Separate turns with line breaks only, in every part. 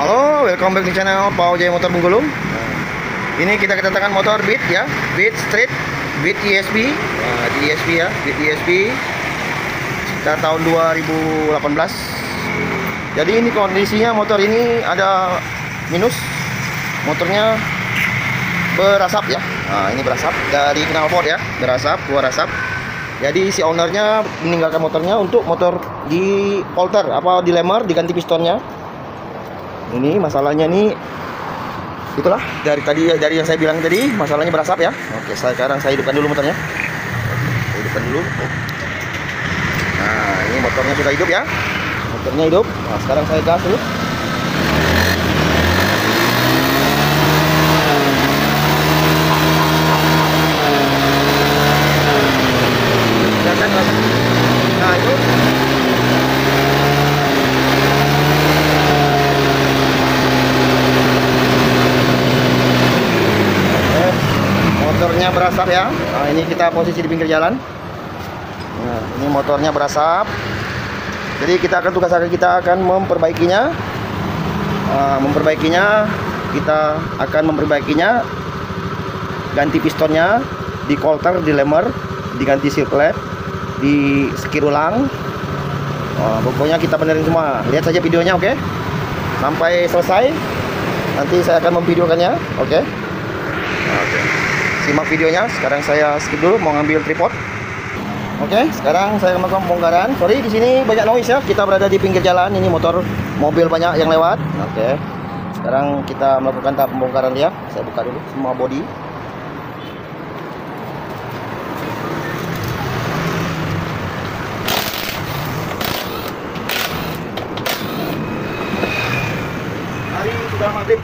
Halo, welcome back di channel Pau Jaya Motor Bengkulu. Ini kita kedatangan motor Beat ya, Beat Street, Beat ESP, ESP ya, Beat ESP. Kita tahun 2018. Jadi ini kondisinya motor ini ada minus, motornya berasap ya. Nah, ini berasap dari knalpot ya, berasap, keluar asap. Jadi si ownernya meninggalkan motornya untuk motor di polter apa di lemmer, diganti pistonnya. Ini masalahnya nih, itulah dari yang saya bilang tadi, masalahnya berasap ya. Oke, sekarang saya hidupkan dulu motornya. Saya hidupkan dulu. Nah, ini motornya sudah hidup ya. Motornya hidup. Nah, sekarang saya gas dulu. Nah, itu motornya berasap ya. Nah, ini kita posisi di pinggir jalan. Nah, ini motornya berasap. Jadi tugas kita akan memperbaikinya. Kita akan memperbaikinya. Ganti pistonnya, di coulter, di lemmer, diganti seal clamp, di sekir ulang. Pokoknya kita benerin semua. Lihat saja videonya, oke? Sampai selesai. Nanti saya akan memvideokannya, oke? Oke. Simak videonya. Sekarang saya skip dulu, mau ngambil tripod. Oke, sekarang saya melakukan pembongkaran. Sorry, di sini banyak noise ya. Kita berada di pinggir jalan. Ini mobil banyak yang lewat. Oke. Sekarang kita melakukan tahap pembongkaran ya. Saya buka dulu semua bodi. Hari sudah maghrib.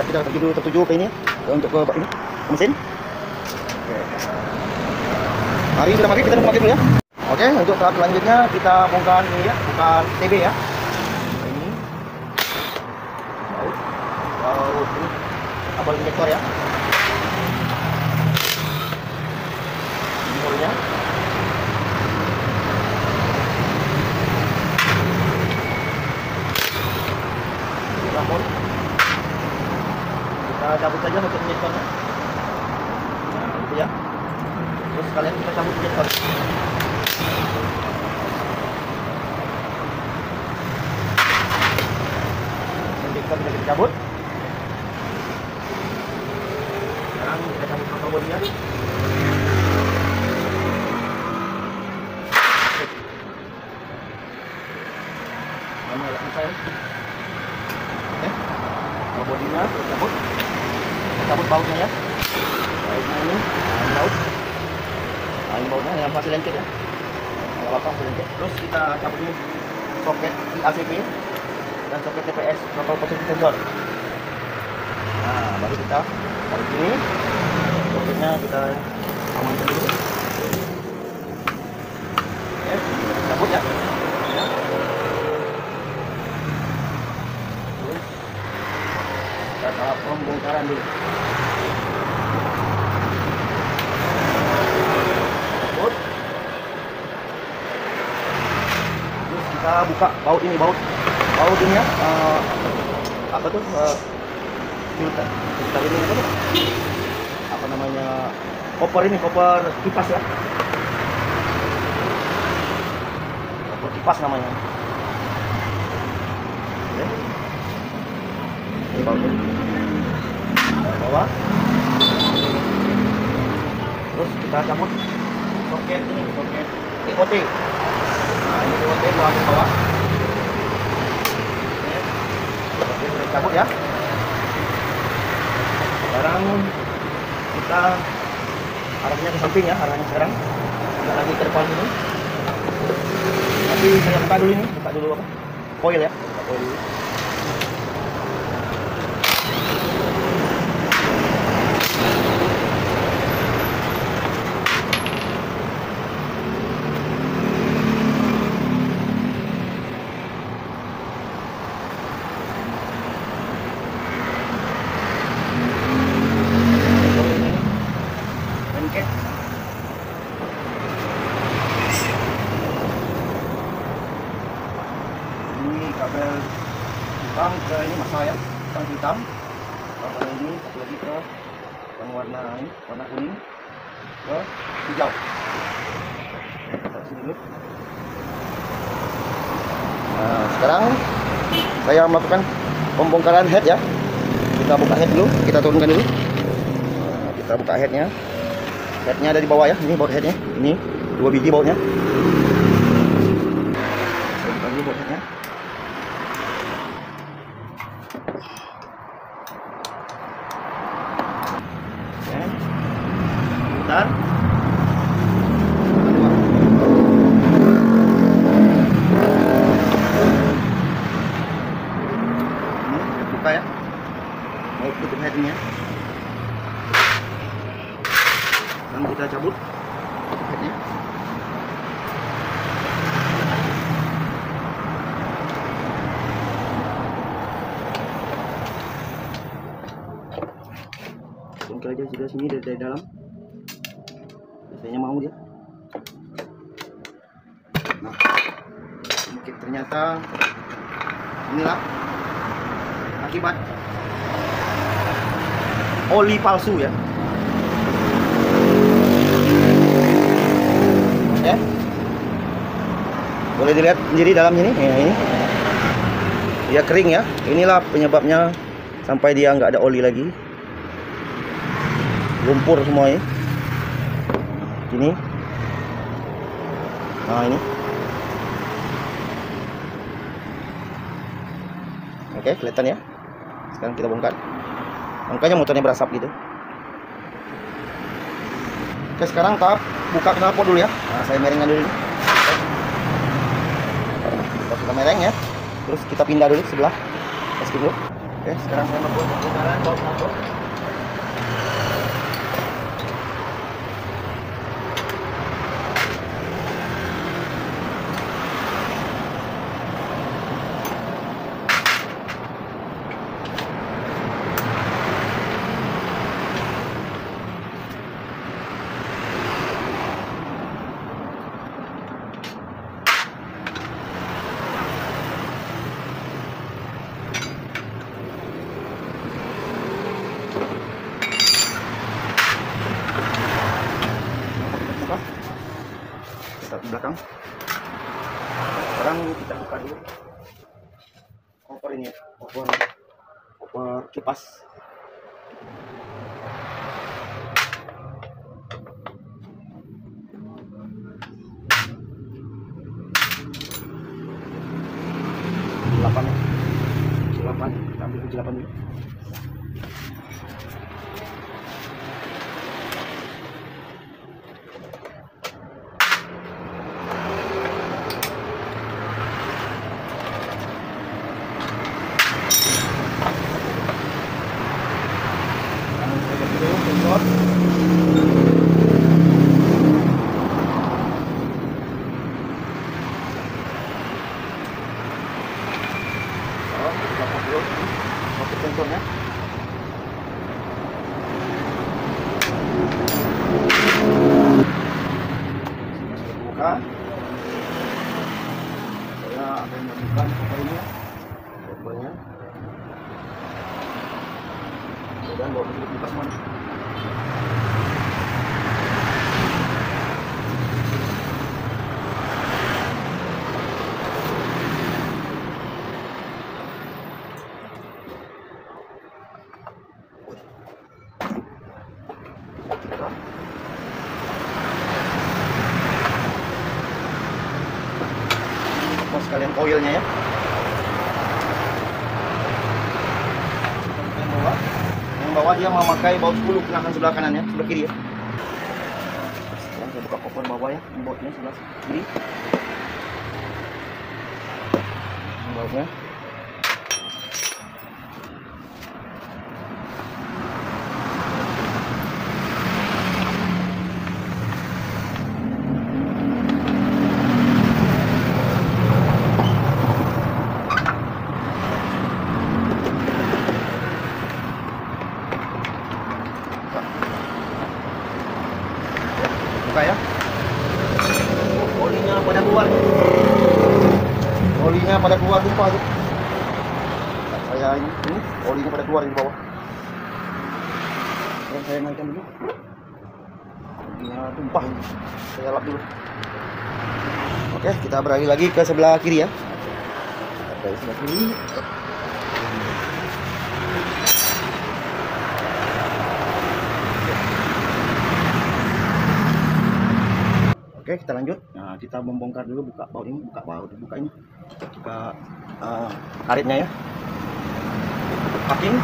Kita tertuju ke ini untuk ke ini mesin. Oke. Hari sudah maghrib, kita maghrib dulu ya. Oke, untuk tahap selanjutnya kita bongkar ini ya, bongkar TB ya. Ini ini kabel injektor ya. Ini holnya. Ramon. Kita cabut saja untuk injektornya. Nah, itu ya. Terus kalian kita cabut injektor. Injektor sudah kita cabut. Sekarang kita cabut motor bodinya. Ini agak susah ya. Oke. Bodinya kita cabut. Cabut bautnya ya, bautnya ini, baut. yang masih lengket ya. Nggak apa-apa, masih lengket. Terus kita cabut dulu soket ACP dan soket TPS, total positive sensor. Nah, baru kita taruh sini. Soketnya kita amankan dulu. Oke, cabut ya. Terus kita tahap pembongkaran dulu. Cabut. Terus kita buka baut ini, baut ini ya. Apa tuh? Filter ini apa tuh? Apa namanya? Koper ini, koper kipas ya. Koper kipas namanya. Oke. Ini bautnya. Bawah. Terus kita cabut soket ini, soket TOT. Nah, ini TOT bawah. Oke, kita cabut ya. Sekarang kita arahnya ke samping ya, arahnya sekarang tidak lagi ke depan dulu. Tapi saya buka dulu ini, buka dulu apa? Coil ya, buka coil dulu. Kabel hitam ke ini masa ya, yang hitam. Kabel ini satu lagi ke yang warna ini, warna kuning ke hijau. Sini dulu. Nah, sekarang saya melakukan pembongkaran head ya. Kita buka head dulu, kita turunkan dulu. Nah, kita buka headnya. Headnya ada di bawah ya, ini baut headnya. Ini 2 biji bautnya. Saya buka dulu baut headnya. Bentar. Ini buka ya. Mau tutup headnya. Dan kita cabut tutup headnya. Bongkar aja sudah sini dari dalam. Biasanya mau dia. Nah, mungkin ternyata inilah akibat oli palsu ya. Ya, boleh dilihat sendiri dalam sini. Ya, ini dia kering ya. Inilah penyebabnya sampai dia nggak ada oli lagi. Lumpur semua ini. Ini. Nah, ini. Oke, kelihatan ya. Sekarang kita bongkar. Makanya motornya berasap gitu. Oke, sekarang tahap buka knalpot dulu ya. Nah, saya miringkan dulu. Kita sudah mereng ya. Terus kita pindah dulu sebelah. Testing dulu. Oke, sekarang saya mau bongkaran baut knalpot. Di belakang. Sekarang kita buka dulu koper ini ya, koper kipas. Delapan ya, 8, kita ambil 8 dulu. sekalian koilnya ya. Yang bawah dia memakai baut 10 kenakan sebelah kanan ya, sebelah kiri ya. Sekarang saya buka cover bawah ya, bautnya sebelah kiri. Bautnya. Buka ya. Olinya pada keluar. Olinya pada keluar tumpah tuh. Saya ini olinya pada keluar di bawah. Dan saya naikkan dulu. Olinya tumpah. Saya lap dulu. Oke, kita beralih lagi ke sebelah kiri ya. Dari sebelah kiri. Oke, kita lanjut. Nah, kita membongkar dulu, buka baut ini, buka ini, buka karetnya ya. Packing.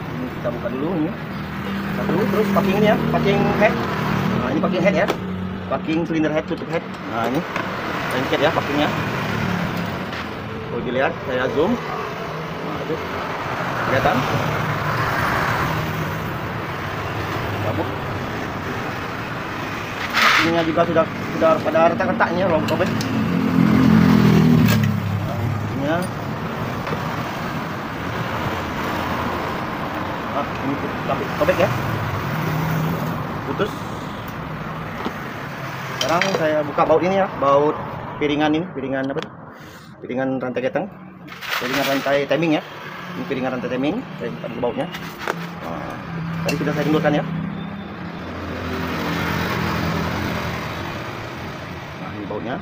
Ini kita buka dulu ini. Satu, terus packing ini ya, packing head. Nah, ini packing head ya. Packing silinder head, tutup head. Nah, ini lengket ya packingnya. Kalau dilihat, saya zoom. Nah, itu kelihatan. Cabut. Packingnya juga sudah pada retak-retaknya robek. Nah, ini sobek ya, putus. Sekarang saya buka baut ini ya, baut piringan ini, piringan apa? Piringan rantai keteng, piringan rantai timing ya. Ini piringan rantai timing, saya buka dulu bautnya. Nah, tadi sudah saya kendurkan ya. Nah, ini bautnya.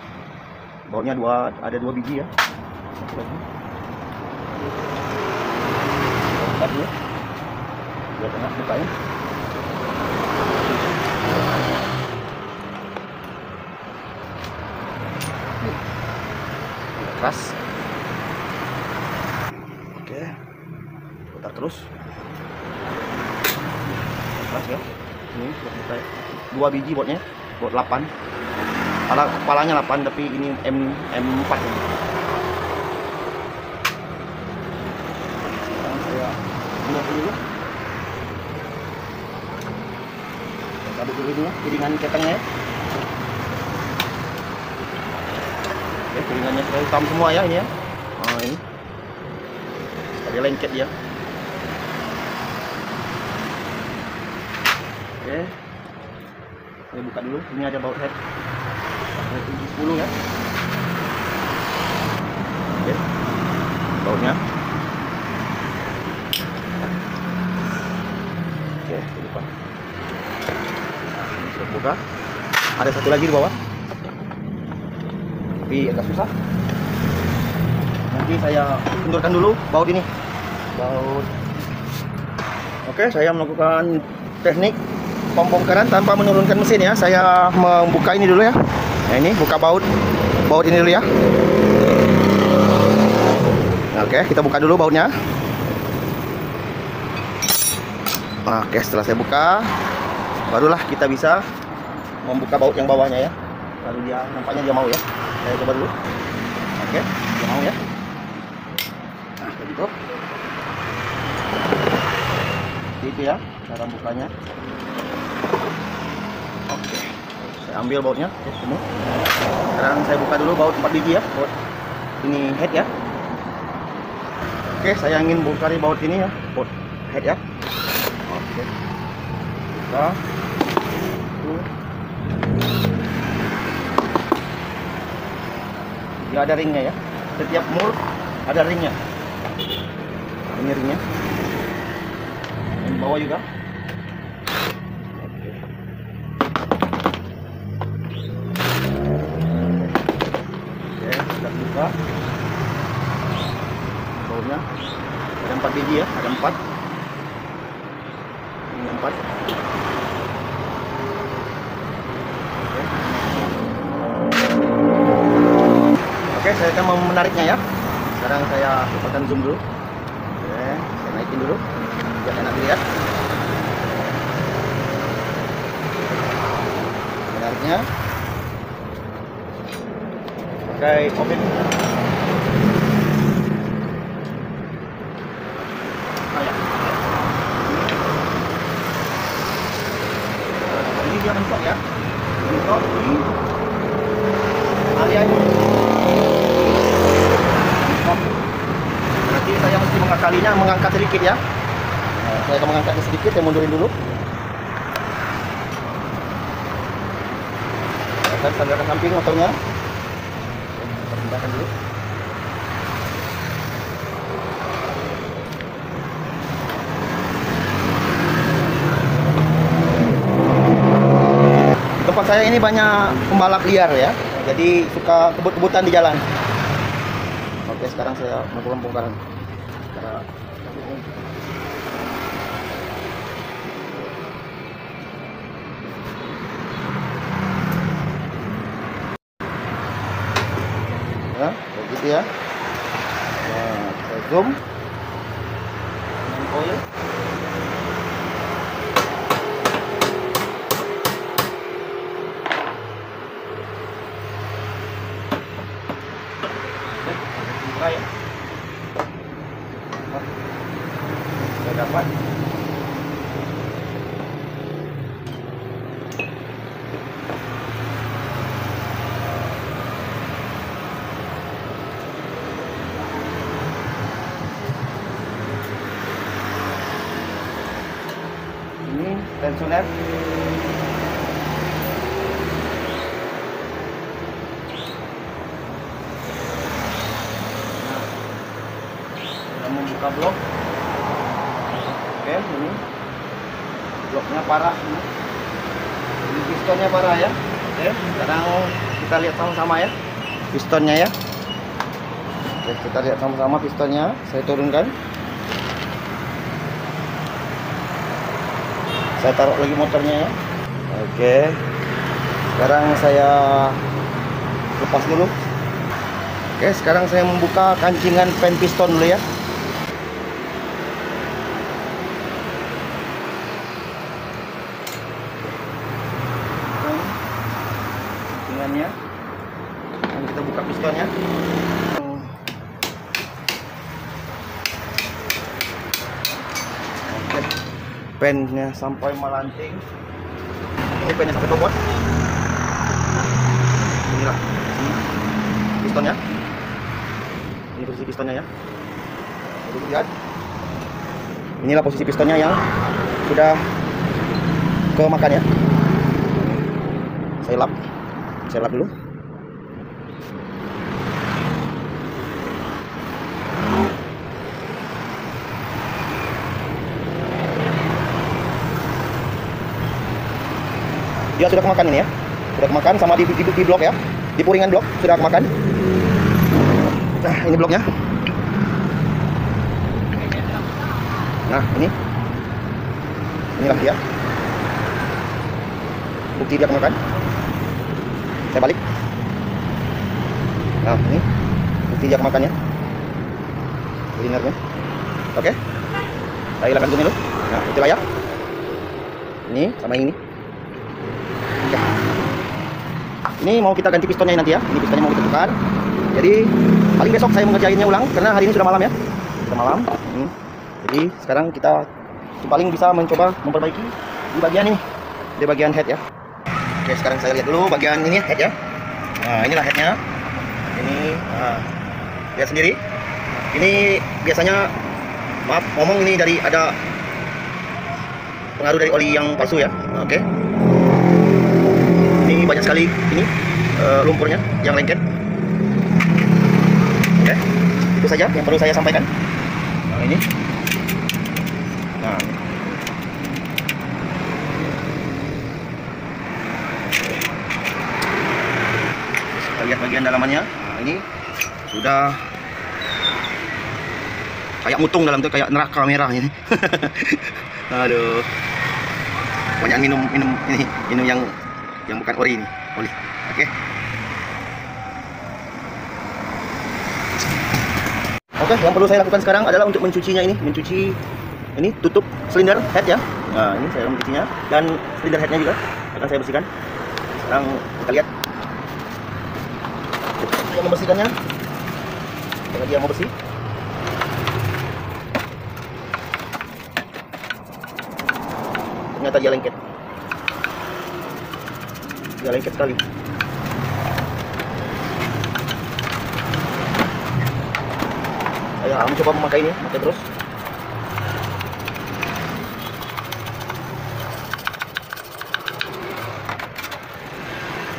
Bautnya ada dua biji ya. Buka dulu. Biar enak bukanya. Keras. Oke, putar terus. Keras ya. Ini buka dua biji bautnya, baut 8. Kepalanya 8 tapi ini M4 ya. Sekarang saya buat dulu ya. Cabut dulu ya piringan ketengnya ya. Oke, piringannya sudah hitam semua ya ini ya. Nah, ini ada lengket ya. Oke, saya buka dulu. Ini ada baut head 10 ya. Oke, bautnya. Oke, lupa. Ini sudah buka. Ada satu lagi di bawah. Tapi agak susah. Nanti saya kendurkan dulu baut ini. Baut. Oke, saya melakukan teknik pembongkaran tanpa menurunkan mesin ya. Saya membuka ini dulu ya. Nah, ini buka baut ini dulu ya. Oke, kita buka dulu bautnya. Oke, setelah saya buka, barulah kita bisa membuka baut yang bawahnya ya. Lalu nampaknya dia mau ya. Saya coba dulu. Oke, dia mau ya. Nah, begitu. Itu ya cara bukanya. Oke, saya ambil bautnya semua. Sekarang saya buka dulu baut 4 biji ya, baut ini head ya. Oke, saya ingin bongkari baut ini ya, baut head ya. Oke, buka. Dia ada ringnya ya. Setiap mur ada ringnya. Ini ringnya. Yang bawah juga. Oke, kita buka. Bautnya ada 4 biji ya, ada 4. Ini 4. akan menariknya ya. Sekarang saya lepaskan zoom dulu. Oke, saya naikin dulu biar enak dilihat. Menariknya. Oke, open. Ini dia mentok ya. Mentok di area ini. Berarti saya mesti mengakalinya, mengangkat sedikit ya. Nah, saya akan mengangkatnya sedikit, saya mundurin dulu. Saya sandarkan samping motornya. Kita pindahkan dulu. Tempat saya ini banyak pembalap liar ya, jadi suka kebut-kebutan di jalan. Oke, sekarang saya melakukan bongkaran. Ya, begitu ya. Nah, saya zoom. Oil. Ya. Sudah dapat. Ini tensioner. Membuka blok. Oke, ini bloknya parah ini. Ini pistonnya parah ya. Oke, sekarang kita lihat sama-sama ya pistonnya ya. Oke, kita lihat sama-sama pistonnya. Saya turunkan. Saya taruh lagi motornya ya. Oke, sekarang saya lepas dulu. Oke, sekarang saya membuka kancingan pen piston dulu ya. Kancingannya. Dan kita buka pistonnya. Oke. Pennya sampai melanting. Ini pennya sampai bobot. Inilah pistonnya. Ini posisi pistonnya ya. Jadi lihat. Inilah posisi pistonnya yang sudah kemakan ya. Saya lap dulu. Dia sudah kemakan ini ya. Sudah kemakan sama di blok ya. Di puringan blok sudah kemakan. Nah, ini bloknya. Nah, inilah dia. Bukti dia kemakan. Saya balik. Nah, ini bukti dia kemakannya. Linernya. Oke. Saya hilangkan zoom dulu. Nah, itulah ya. Ini sama ini. Oke. Ini mau kita ganti pistonnya nanti ya. Ini pistonnya mau kita tukar. Jadi paling besok saya mengerjainnya ulang karena hari ini sudah malam ya. Sudah malam. Jadi sekarang kita paling bisa mencoba memperbaiki di bagian ini, di bagian head ya. Oke, sekarang saya lihat dulu bagian ini head ya. Nah, inilah headnya. Ini lihat sendiri. Ini biasanya, maaf ngomong, ini dari ada pengaruh dari oli yang palsu ya. Oke. Ini banyak sekali ini lumpurnya yang lengket. Oke, itu saja yang perlu saya sampaikan. Nah, ini. Nah, kita lihat bagian dalamannya. Nah, ini sudah kayak mutung dalam tuh, kayak neraka merah ini. Aduh, banyak minum yang bukan ori ini, oli. Oke. Oke, yang perlu saya lakukan sekarang adalah untuk mencucinya ini, mencuci ini tutup silinder head ya. Nah, ini saya mencucinya dan silinder headnya juga akan saya bersihkan. Sekarang kita lihat saya membersihkannya. Karena dia mau bersih. Ternyata dia lengket. Dia lengket sekali. Saya mencoba memakai ini, pakai terus.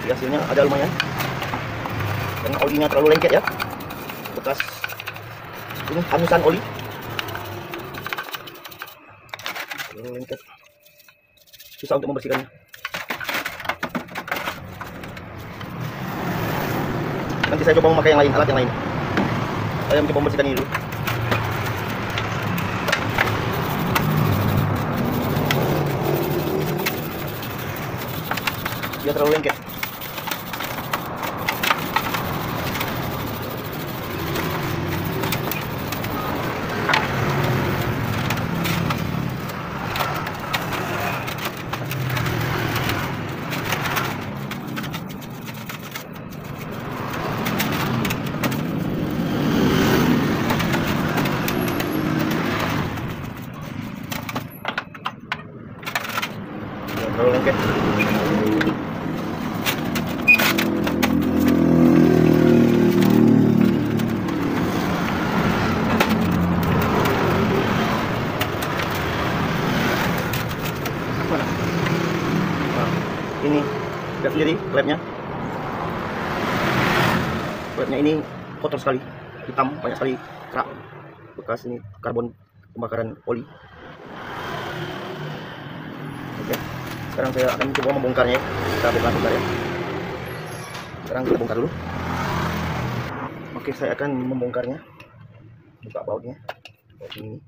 Hasilnya ada lumayan. Karena olinya terlalu lengket ya. Bekas ini hangusan oli. Terlalu lengket. Susah untuk membersihkannya. Nanti saya coba memakai yang lain, alat yang lain. Saya mencoba membersihkan ini dulu. Dia terlalu lengket. Terlalu lengket. Mana? Nah, ini lihat sendiri klepnya. Klepnya ini kotor sekali, hitam, banyak sekali kerak bekas ini karbon pembakaran oli. Oke. Sekarang saya akan coba membongkarnya. Kita bongkar ya. Sekarang kita bongkar dulu. Oke, saya akan membongkarnya. Buka bautnya. Baut ini.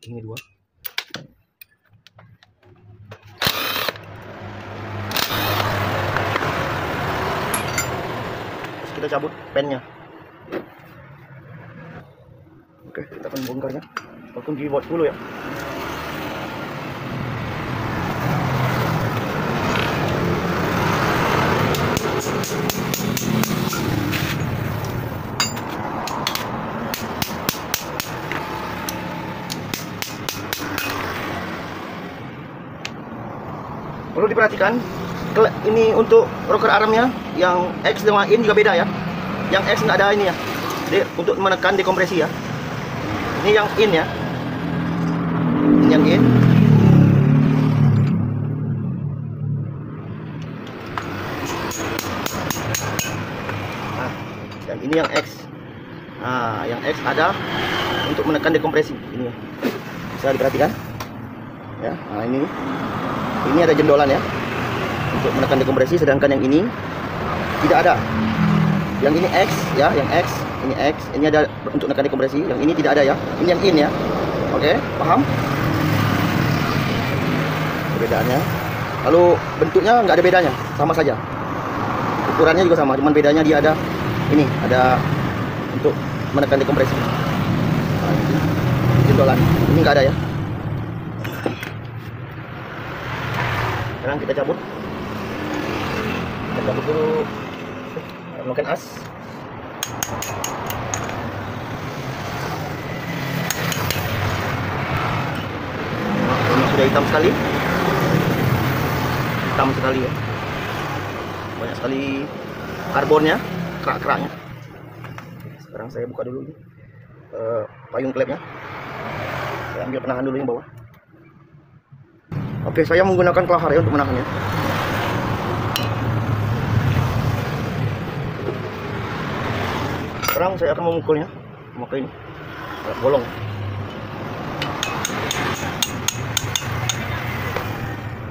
Ini dua. Terus kita cabut pennya. Oke, kita akan bongkarnya. Walaupun di baut dulu ya. Perlu diperhatikan, ini untuk rocker armnya yang X dengan in juga beda ya. Yang X nggak ada ini ya. Jadi untuk menekan dekompresi ya. Ini yang in ya. Ini yang in. Nah, dan ini yang X. Nah, yang X ada untuk menekan dekompresi. Ini bisa diperhatikan. Ya, nah ini ada jendolan ya untuk menekan dekompresi, sedangkan yang ini tidak ada. Yang ini X ya, yang X, ini X, ini ada untuk menekan dekompresi, yang ini tidak ada ya. Ini yang in ya. Oke, paham? Perbedaannya. Lalu bentuknya nggak ada bedanya, sama saja. Ukurannya juga sama, cuman bedanya dia ada ini, ada untuk menekan dekompresi. Nah, jendolan, ini nggak ada ya. Sekarang kita cabut. Kita cabut dulu noken as. Ini sudah hitam sekali. Hitam sekali ya. Banyak sekali karbonnya, kerak-keraknya. Sekarang saya buka dulu ini payung klepnya. Saya ambil penahan dulu yang bawah. Oke, saya menggunakan kelahar ya untuk menahannya. Sekarang saya akan memukulnya memakai ini alat bolong.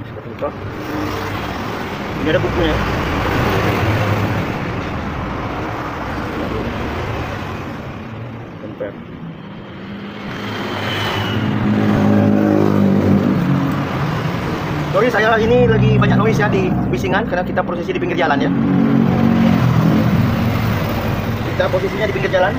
Kita buka. Ini ada bukunya. Temper. Sorry. Sorry, saya ini lagi banyak noise ya di bisingan karena kita posisi di pinggir jalan ya. Kita posisinya di pinggir jalan.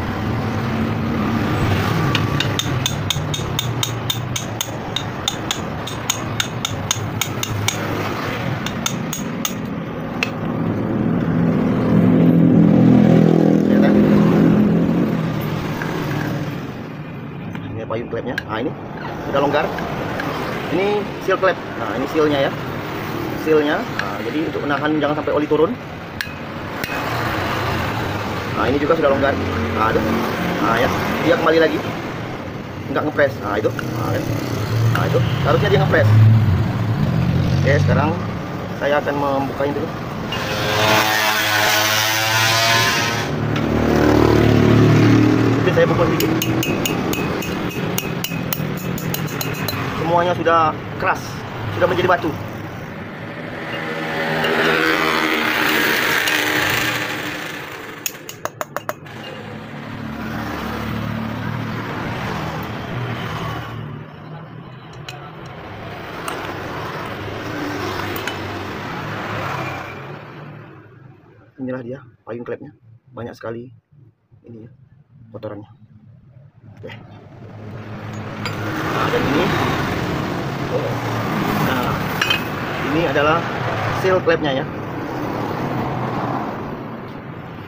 Ini payung klepnya. Nah, ini sudah longgar. Ini seal klep. Nah, ini sealnya ya. Sealnya. Nah, jadi untuk menahan jangan sampai oli turun. Nah, ini juga sudah longgar. Nah, aduh. Nah, ya. Dia kembali lagi. Enggak ngepres. Nah, itu. Nah, ya. Nah, itu. Harusnya dia ngepres. Oke, sekarang saya akan membuka ini dulu. Mungkin saya pukul sedikit. Semuanya sudah keras, sudah menjadi batu. Inilah dia payung klepnya, banyak sekali ini ya, kotorannya. Oke. Nah, dan ini, nah ini adalah seal klepnya ya.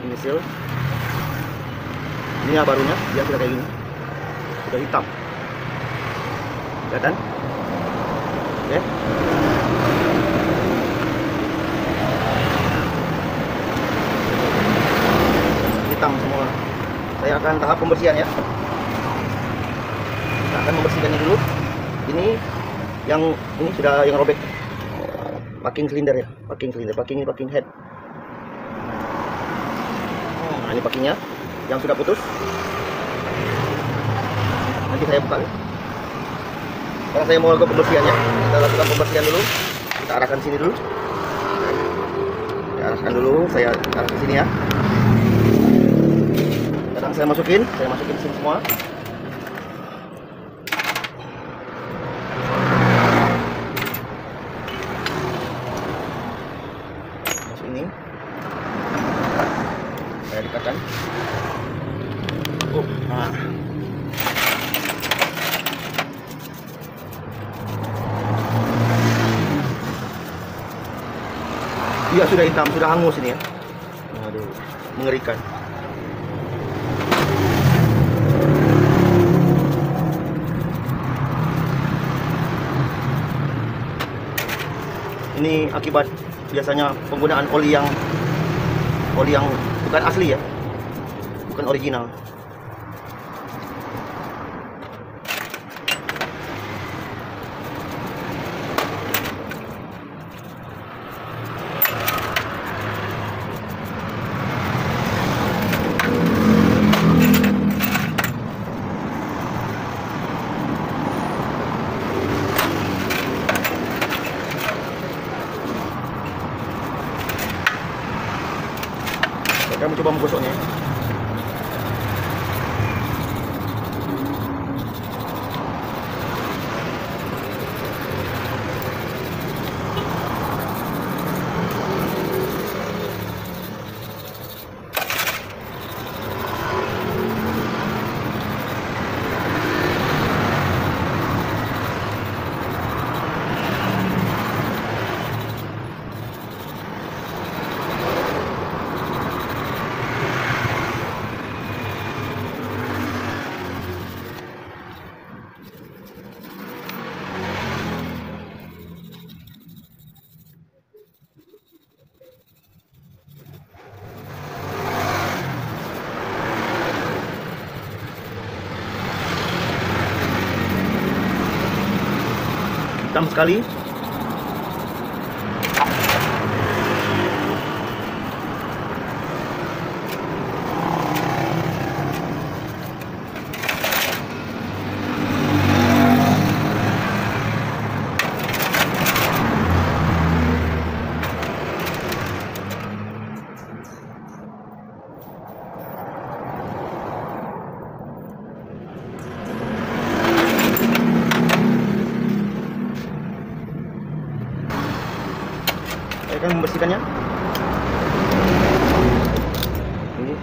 Ini seal. Ini yang barunya, dia sudah kayak gini, sudah hitam, kelihatan? Oke. Hitam semua. Saya akan tahap pembersihan ya. Kita akan membersihkannya dulu. Ini yang ini sudah yang robek. Packing silinder ya, packing silinder, packing head. Nah, ini packingnya yang sudah putus. Nanti saya buka. Sekarang saya mau lakukan pembersihannya. Kita lakukan pembersihan dulu. Kita arahkan sini dulu. Kita arahkan dulu. Saya arahkan sini ya. Sekarang saya masukin sini semua. Masuk ini. Saya dekatkan. Nah. Iya, sudah hitam, sudah hangus ini ya. Aduh, mengerikan. Ini akibat biasanya penggunaan oli yang bukan asli ya, bukan original. Saya mencoba menggosoknya. Hitam sekali. Saya akan membersihkannya. Ini.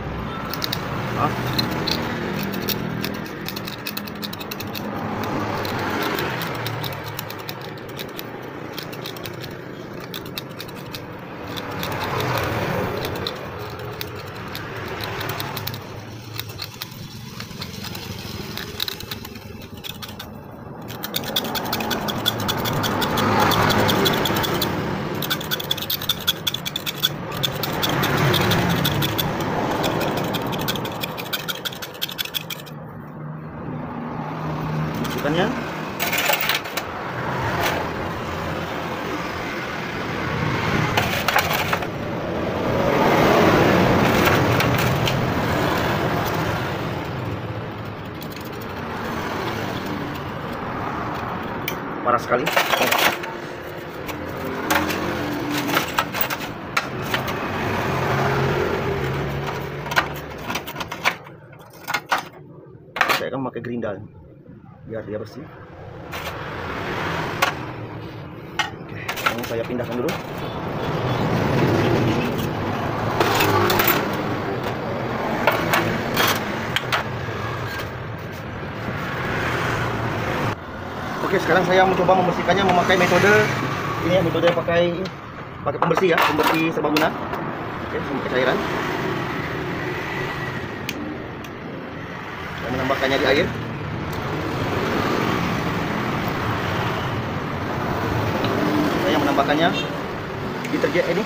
Bersihkannya. Parah sekali. Saya akan memakai gerindal biar dia bersih. Oke, sekarang saya pindahkan dulu. Oke, sekarang saya mencoba membersihkannya memakai metode ini ya, metode pakai pembersih ya, pembersih serbaguna. Oke, memakai cairan. Saya menambahkannya di air. Saya menambahkannya deterjen ini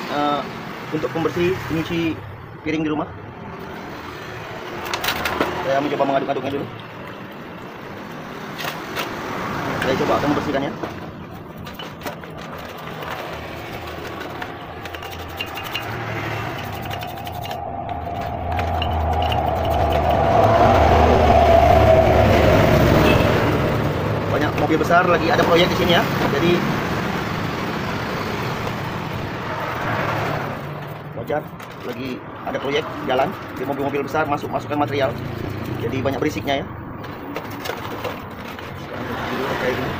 untuk pembersih penyuci piring di rumah. Saya mencoba mengaduk-aduknya dulu. Saya coba akan membersihkannya. Banyak mobil besar lagi ada proyek di sini ya. Jadi wajar lagi ada proyek jalan di mobil-mobil besar masukkan material. Jadi banyak berisiknya ya. Kayak gini.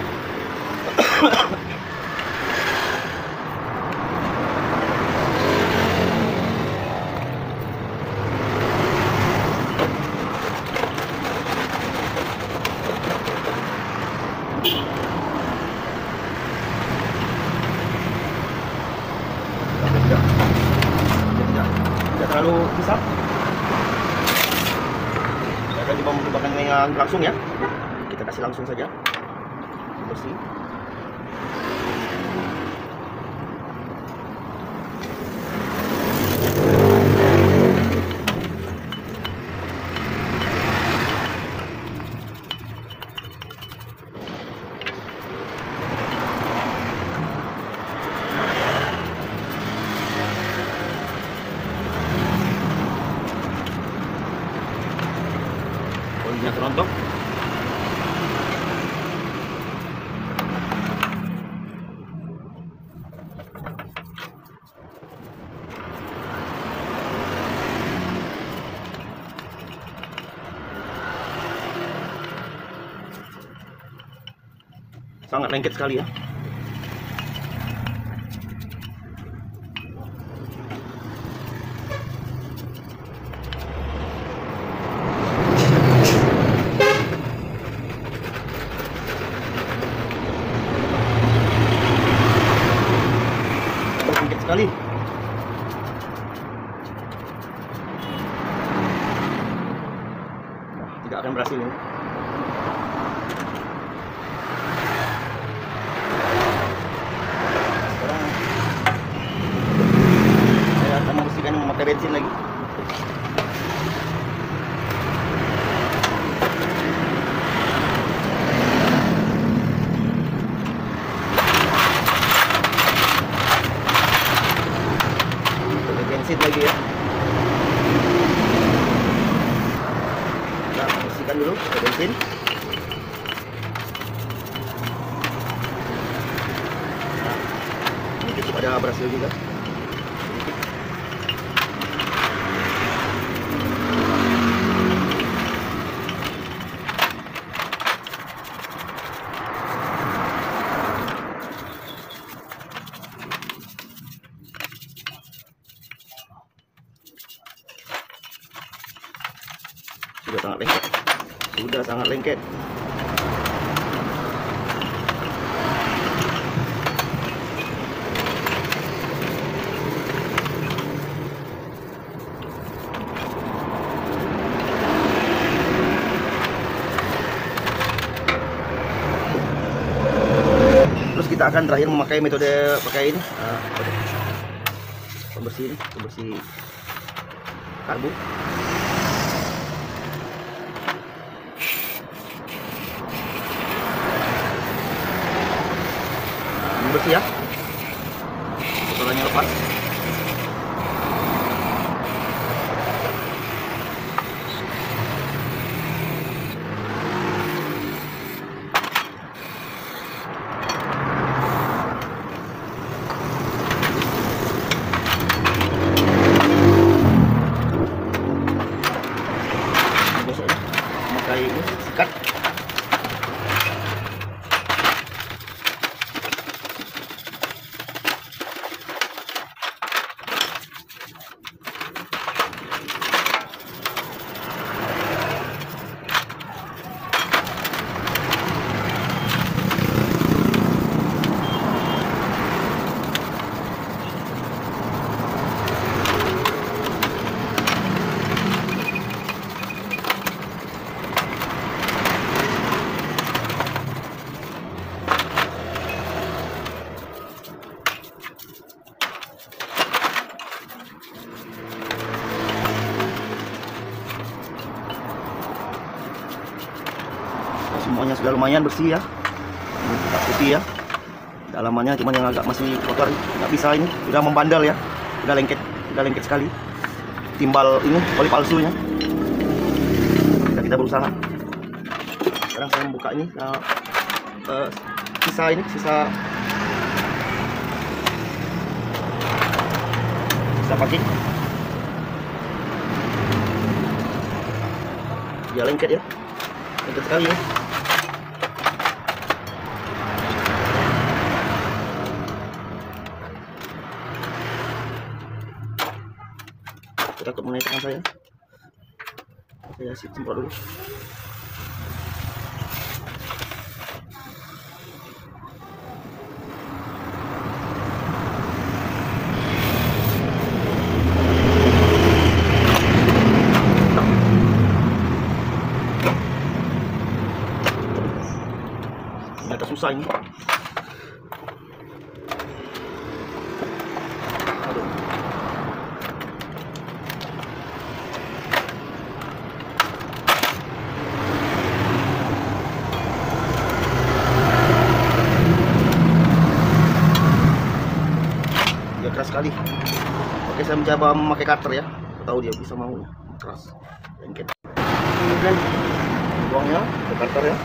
Tidak terlalu besar. Saya akan coba mencobakan yang langsung ya. Kita kasih langsung saja. Bersih. Olinya terontok. Sangat lengket sekali ya. Lengket sekali. Nah, tidak akan berhasil ini. Memakai bensin lagi. Pakai bensin lagi ya. Nah, bersihkan dulu pakai bensin. Nah, ini cukup ada berhasil juga. sudah sangat lengket. Sudah sangat lengket. Terus kita akan terakhir memakai metode pakai ini, pembersih karbu. Bersih ya, kotorannya lepas. Gosoknya memakai ini sikat. Semuanya sudah lumayan bersih ya, putih ya. Dalamannya cuman yang agak masih kotor, nggak bisa, ini sudah membandel ya, udah lengket sekali. Timbal ini oli palsunya. Kita berusaha. Sekarang saya membuka ini, sisa packing. Dia lengket ya, lengket sekali ya. Takut mengenai tangan saya semprot dulu. Ternyata susah ini. Keras sekali. Oke, saya mencoba memakai cutter ya. Tahu dia bisa mau keras, lengket. Kemudian buangnya ke cutter ya.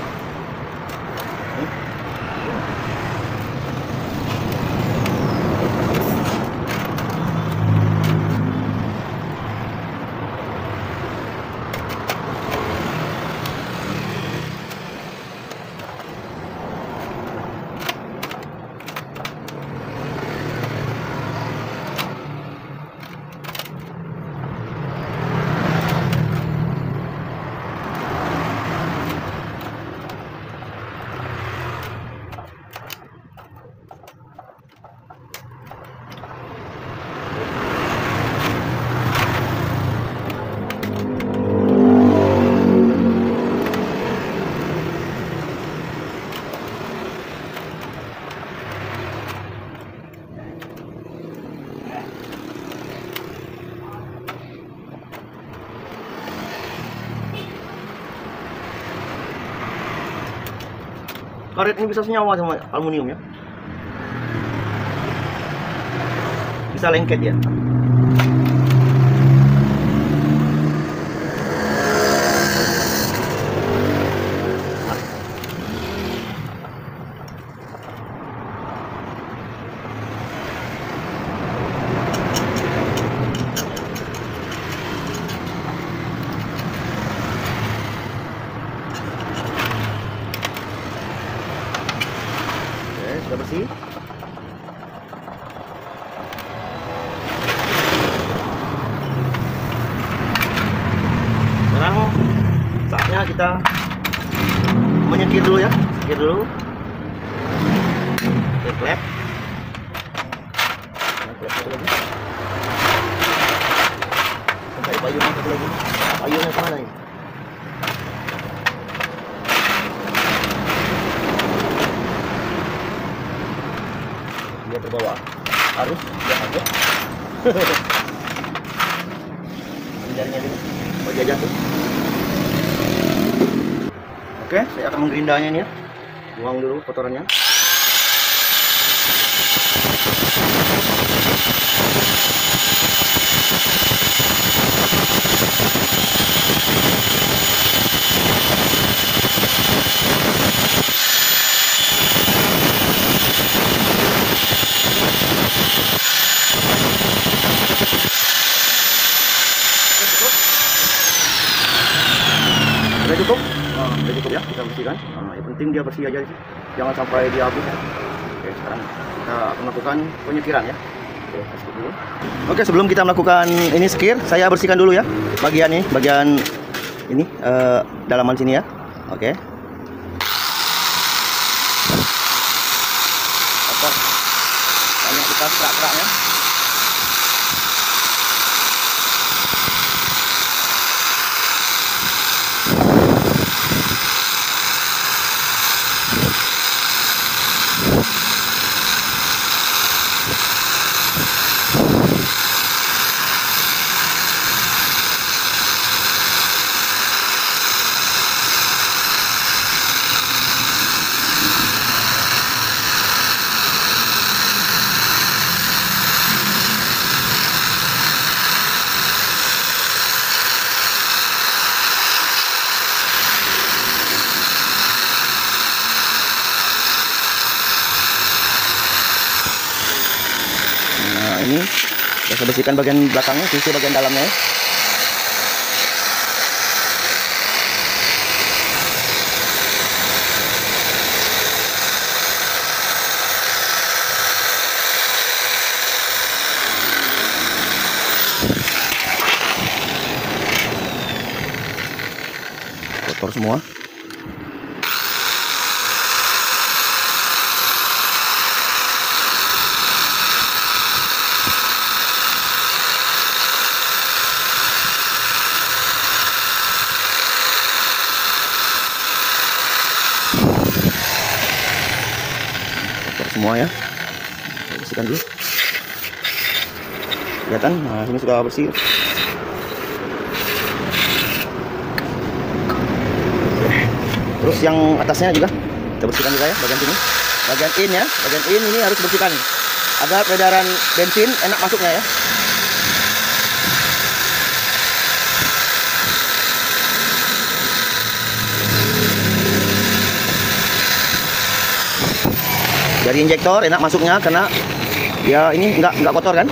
Karet ini bisa senyawa sama aluminium ya. Bisa lengket ya. Sudah bersih. Sekarang Sekir dulu. Oke, klep. Klep satu lagi. Sampai payungnya satu lagi. Payungnya kemana ini? Dia terbawa arus, dia kaget. Gerindarnya dulu. Oh, dia jatuh. Oke, saya akan menggerindanya ini ya. Buang dulu kotorannya. Sudah cukup? Sudah cukup ya, kita bersihkan. Yang penting dia bersih aja sih. Jangan sampai dia habis ya. Oke, sekarang kita akan melakukan penyekiran ya. Oke, kasih dulu. Oke, sebelum kita melakukan ini sekir, saya bersihkan dulu ya bagian ini dalaman sini ya. Oke. Kotor. Banyak kita kerak-keraknya. Ini saya bersihkan bagian belakangnya, sisi bagian dalamnya ya. Kotor semua. Semua ya, bersihkan dulu. Kelihatan, nah ini sudah bersih. Terus yang atasnya juga kita bersihkan juga ya, bagian sini, bagian in ya, bagian in ini harus bersihkan agar peredaran bensin enak masuknya ya. Dari injektor enak masuknya karena ya ini nggak kotor kan,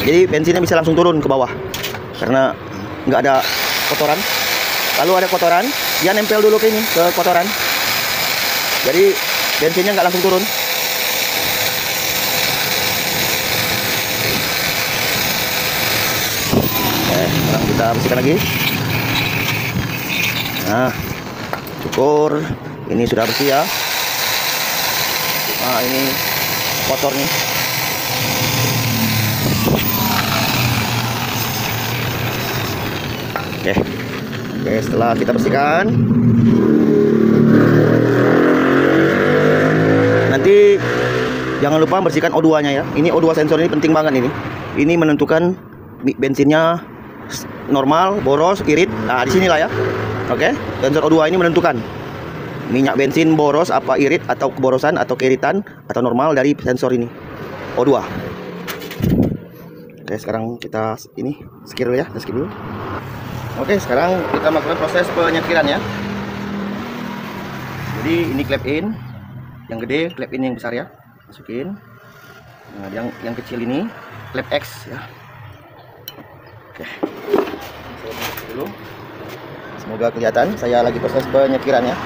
jadi bensinnya bisa langsung turun ke bawah karena nggak ada kotoran. Lalu ada kotoran, dia nempel dulu ke ini, ke kotoran, jadi bensinnya nggak langsung turun. Sekarang kita bersihkan lagi. Nah, syukur ini sudah bersih ya. Nah, ini kotornya. Oke, setelah kita bersihkan, nanti jangan lupa bersihkan O2-nya ya. Ini O2 sensor ini penting banget ini. Ini menentukan bensinnya normal, boros, irit. Nah, di sinilah ya. Oke, sensor O2 ini menentukan minyak bensin boros apa irit atau keborosan atau keiritan atau normal dari sensor ini O2. Oke, sekarang kita ini sekir dulu ya, sekir dulu. Oke, sekarang kita melakukan proses penyekiran ya. Jadi ini klep in yang gede, klep in yang besar ya, masukin. Nah, yang kecil ini klep X ya. Oke, saya masukin dulu. Semoga kelihatan saya lagi proses penyekiran ya.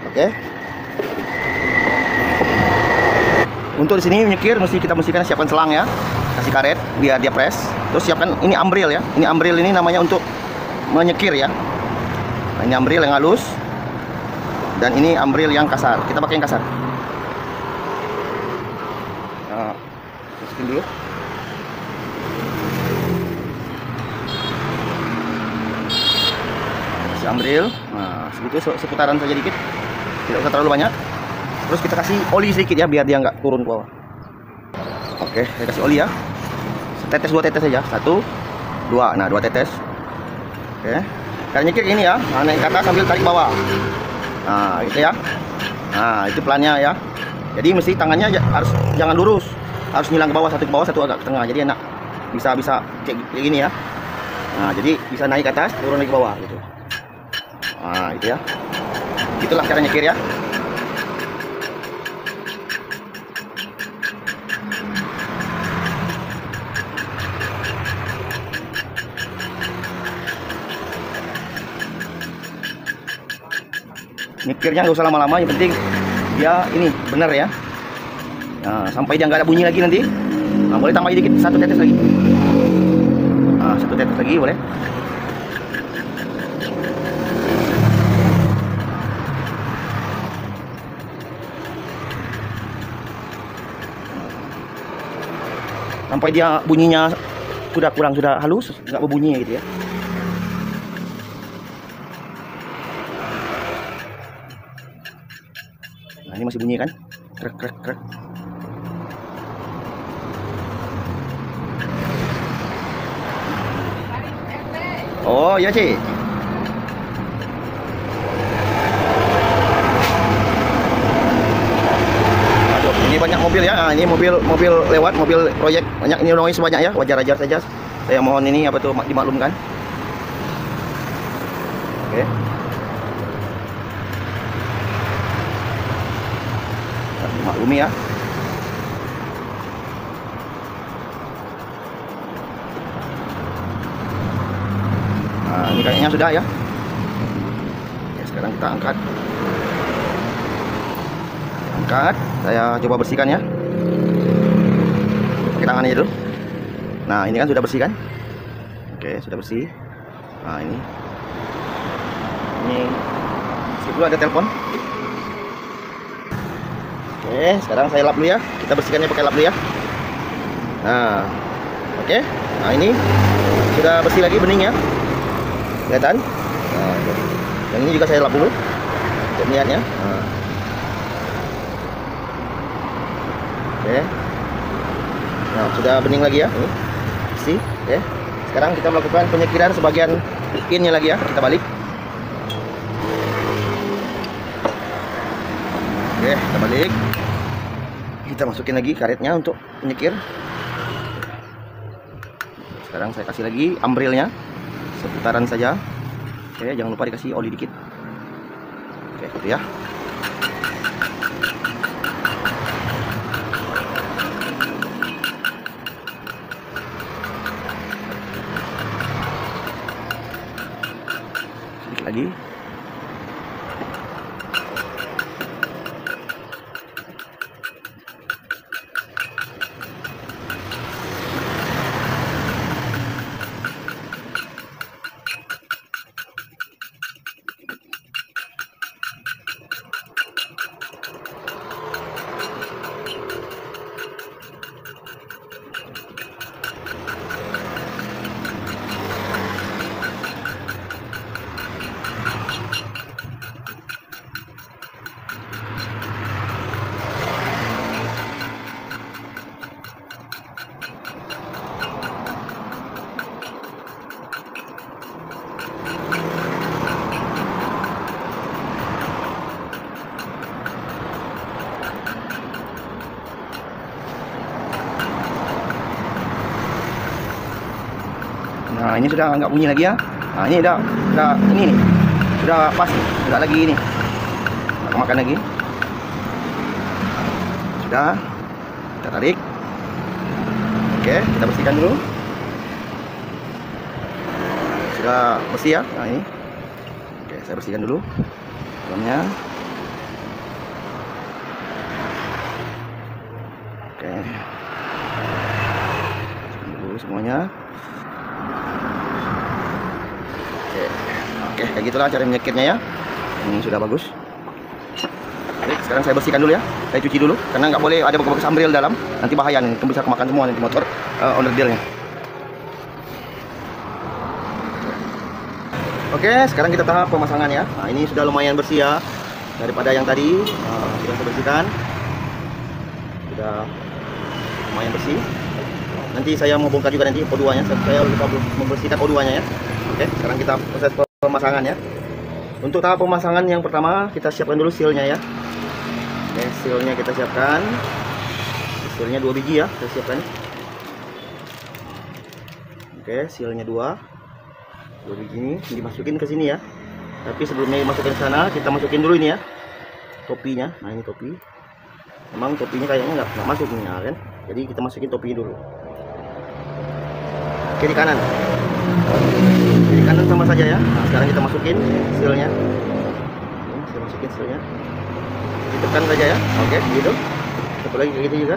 Oke. Untuk di sini menyekir mesti kita mestikan siapkan selang ya. Kasih karet biar dia press. Terus siapkan ini ambril ya. Ini ambril ini namanya untuk menyekir ya. Nah, ini ambril yang halus. Dan ini ambril yang kasar. Kita pakai yang kasar. Nah, masukin dulu. Kasih ambril. Nah, segitu seputaran saja dikit. Tidak usah terlalu banyak. Terus kita kasih oli sedikit ya, biar dia nggak turun ke bawah. Oke, saya kasih oli ya. Setetes, 2 tetes saja. 1, 2. Nah, 2 tetes. Oke. Cara nyekir ini ya, naik ke atas sambil tarik bawah. Nah, itu ya. Nah, itu pelannya ya. Jadi mesti tangannya harus jangan lurus, harus nyilang ke bawah, satu ke bawah, satu agak ke tengah. Jadi enak. Bisa kayak gini ya. Nah, jadi bisa naik ke atas, turun lagi ke bawah gitu. Nah, itu ya. Itulah cara nyekir ya. Nyekirnya nggak usah lama-lama, yang penting dia ini benar ya. Nah, sampai dia nggak ada bunyi lagi nanti. Nah, boleh tambah dikit, 1 tetes lagi. Nah, 1 tetes lagi boleh. Sampai dia bunyinya sudah halus, nggak berbunyi gitu ya. Nah, ini masih bunyi kan? Krek krek krek. Oh iya Ci. Aduh, ini banyak mobil ya. Nah, ini mobil lewat, mobil proyek banyak, ini noise banyak ya. Wajar-wajar saja. Saya mohon ini apa tuh dimaklumkan. Oke. Maklumi ya. Nah, ini kayaknya sudah ya. Oke, sekarang kita angkat. Saya coba bersihkan ya. Pakai tangan aja dulu. Nah, ini kan sudah bersih kan? Oke, sudah bersih. Nah, ini skip dulu, ada telepon. Oke, sekarang saya lap dulu ya. Kita bersihkannya pakai lap dulu ya. Nah, oke. Nah, ini sudah bersih lagi, bening ya. Kelihatan? Nah, yang ini juga saya lap dulu untuk niatnya. Nah. Oke. Nah, sudah bening lagi ya. Ini bersih. Oke. Sekarang kita melakukan penyekiran sebagian innya lagi ya. Kita balik. Oke, kita balik. Kita masukin lagi karetnya untuk penyekir. Sekarang saya kasih lagi ambrilnya seputaran saja. Oke, jangan lupa dikasih oli dikit. Oke, gitu ya. Sedikit lagi. Nah, ini sudah nggak bunyi lagi ya. Nah, ini udah ini nih. Sudah pas nih. Nggak lagi ini. Nggak makan lagi. Sudah. Kita tarik. Oke, kita bersihkan dulu. Sudah bersih ya. Nah, ini. Oke, saya bersihkan dulu dalamnya. Oke. Bersihkan dulu semuanya. Oke, kayak gitulah cara menyekirnya ya. Ini sudah bagus. sekarang saya bersihkan dulu ya. Saya cuci dulu karena nggak boleh ada bekas ambril dalam. Nanti bahaya nih, bisa kemakan semua nanti motor onderdilnya. Oke, sekarang kita tahap pemasangan ya. Nah, ini sudah lumayan bersih ya daripada yang tadi. Sudah saya bersihkan. Sudah lumayan bersih. Nanti saya mau bongkar juga nanti O2 nya. Saya lupa membersihkan O2 nya ya. Oke, sekarang kita proses pemasangan ya. Untuk tahap pemasangan yang pertama kita siapkan dulu sealnya ya. Oke, sealnya kita siapkan. Sealnya 2 biji ya, kita siapkan. Oke, sealnya 2 biji ini dimasukin ke sini ya. Tapi sebelumnya dimasukin ke sana, kita masukin dulu ini ya, topinya. Nah, ini topi. Memang topinya kayaknya nggak masuk nih ya, kan? Jadi kita masukin topinya dulu. Kiri kanan sama saja ya. Nah, sekarang kita masukin sealnya. Saya masukin sealnya. Ditekan saja ya. Oke, gitu. Satu lagi kayak gitu juga.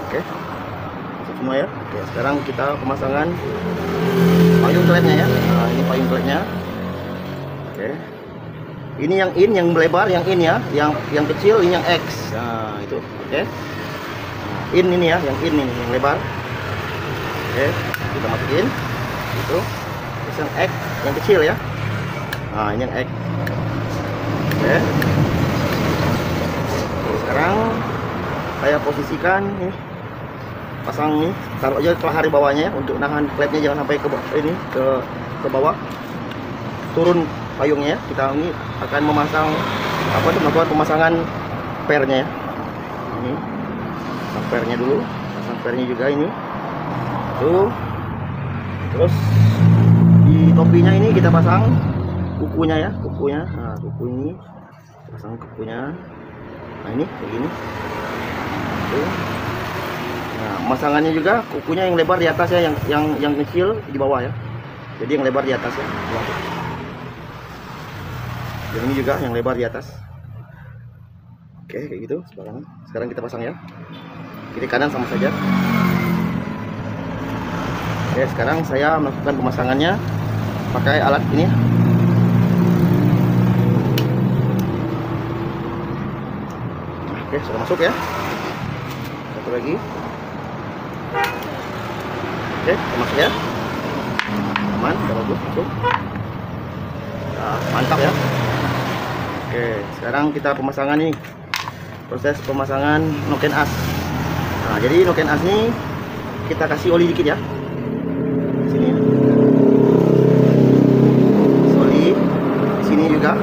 Oke. Masuk semua ya. Oke, sekarang kita pemasangan payung klepnya ya. Nah, ini payung klepnya. Oke. Ini yang in, yang melebar, yang in ya. Yang kecil ini yang X. Nah, itu. Oke. In ini ya, yang in ini yang lebar. Oke, kita masukin itu. Terus yang X yang kecil ya. Nah, ini yang X. Oke. Sekarang saya posisikan nih, pasang nih, taruh aja kelahar di bawahnya ya, untuk nahan klepnya jangan sampai ke ini ke bawah. Turun payungnya ya. Kita ini akan memasang melakukan pemasangan pernya ya. Ini pasang pernya dulu, pasang pernya juga ini tuh. Terus di topinya ini kita pasang kukunya ya, kukunya. Nah, kuku ini pasang kukunya. Nah, ini kayak gini tuh. Nah, pemasangannya juga kukunya yang lebar di atas ya, yang kecil di bawah ya. Jadi yang lebar di atas ya. Dan ini juga yang lebar di atas. Oke, kayak gitu sekarang. Sekarang kita pasang ya. Kiri kanan sama saja. Oke, sekarang saya melakukan pemasangannya pakai alat ini. Oke, sudah masuk ya. Satu lagi. Oke, masuk ya. Aman, udah bagus, masuk. Nah, mantap ya. Oke, sekarang kita pemasangan nih. Proses pemasangan noken as. Nah, jadi noken as ini kita kasih oli dikit ya. Sini. Oli di sini juga.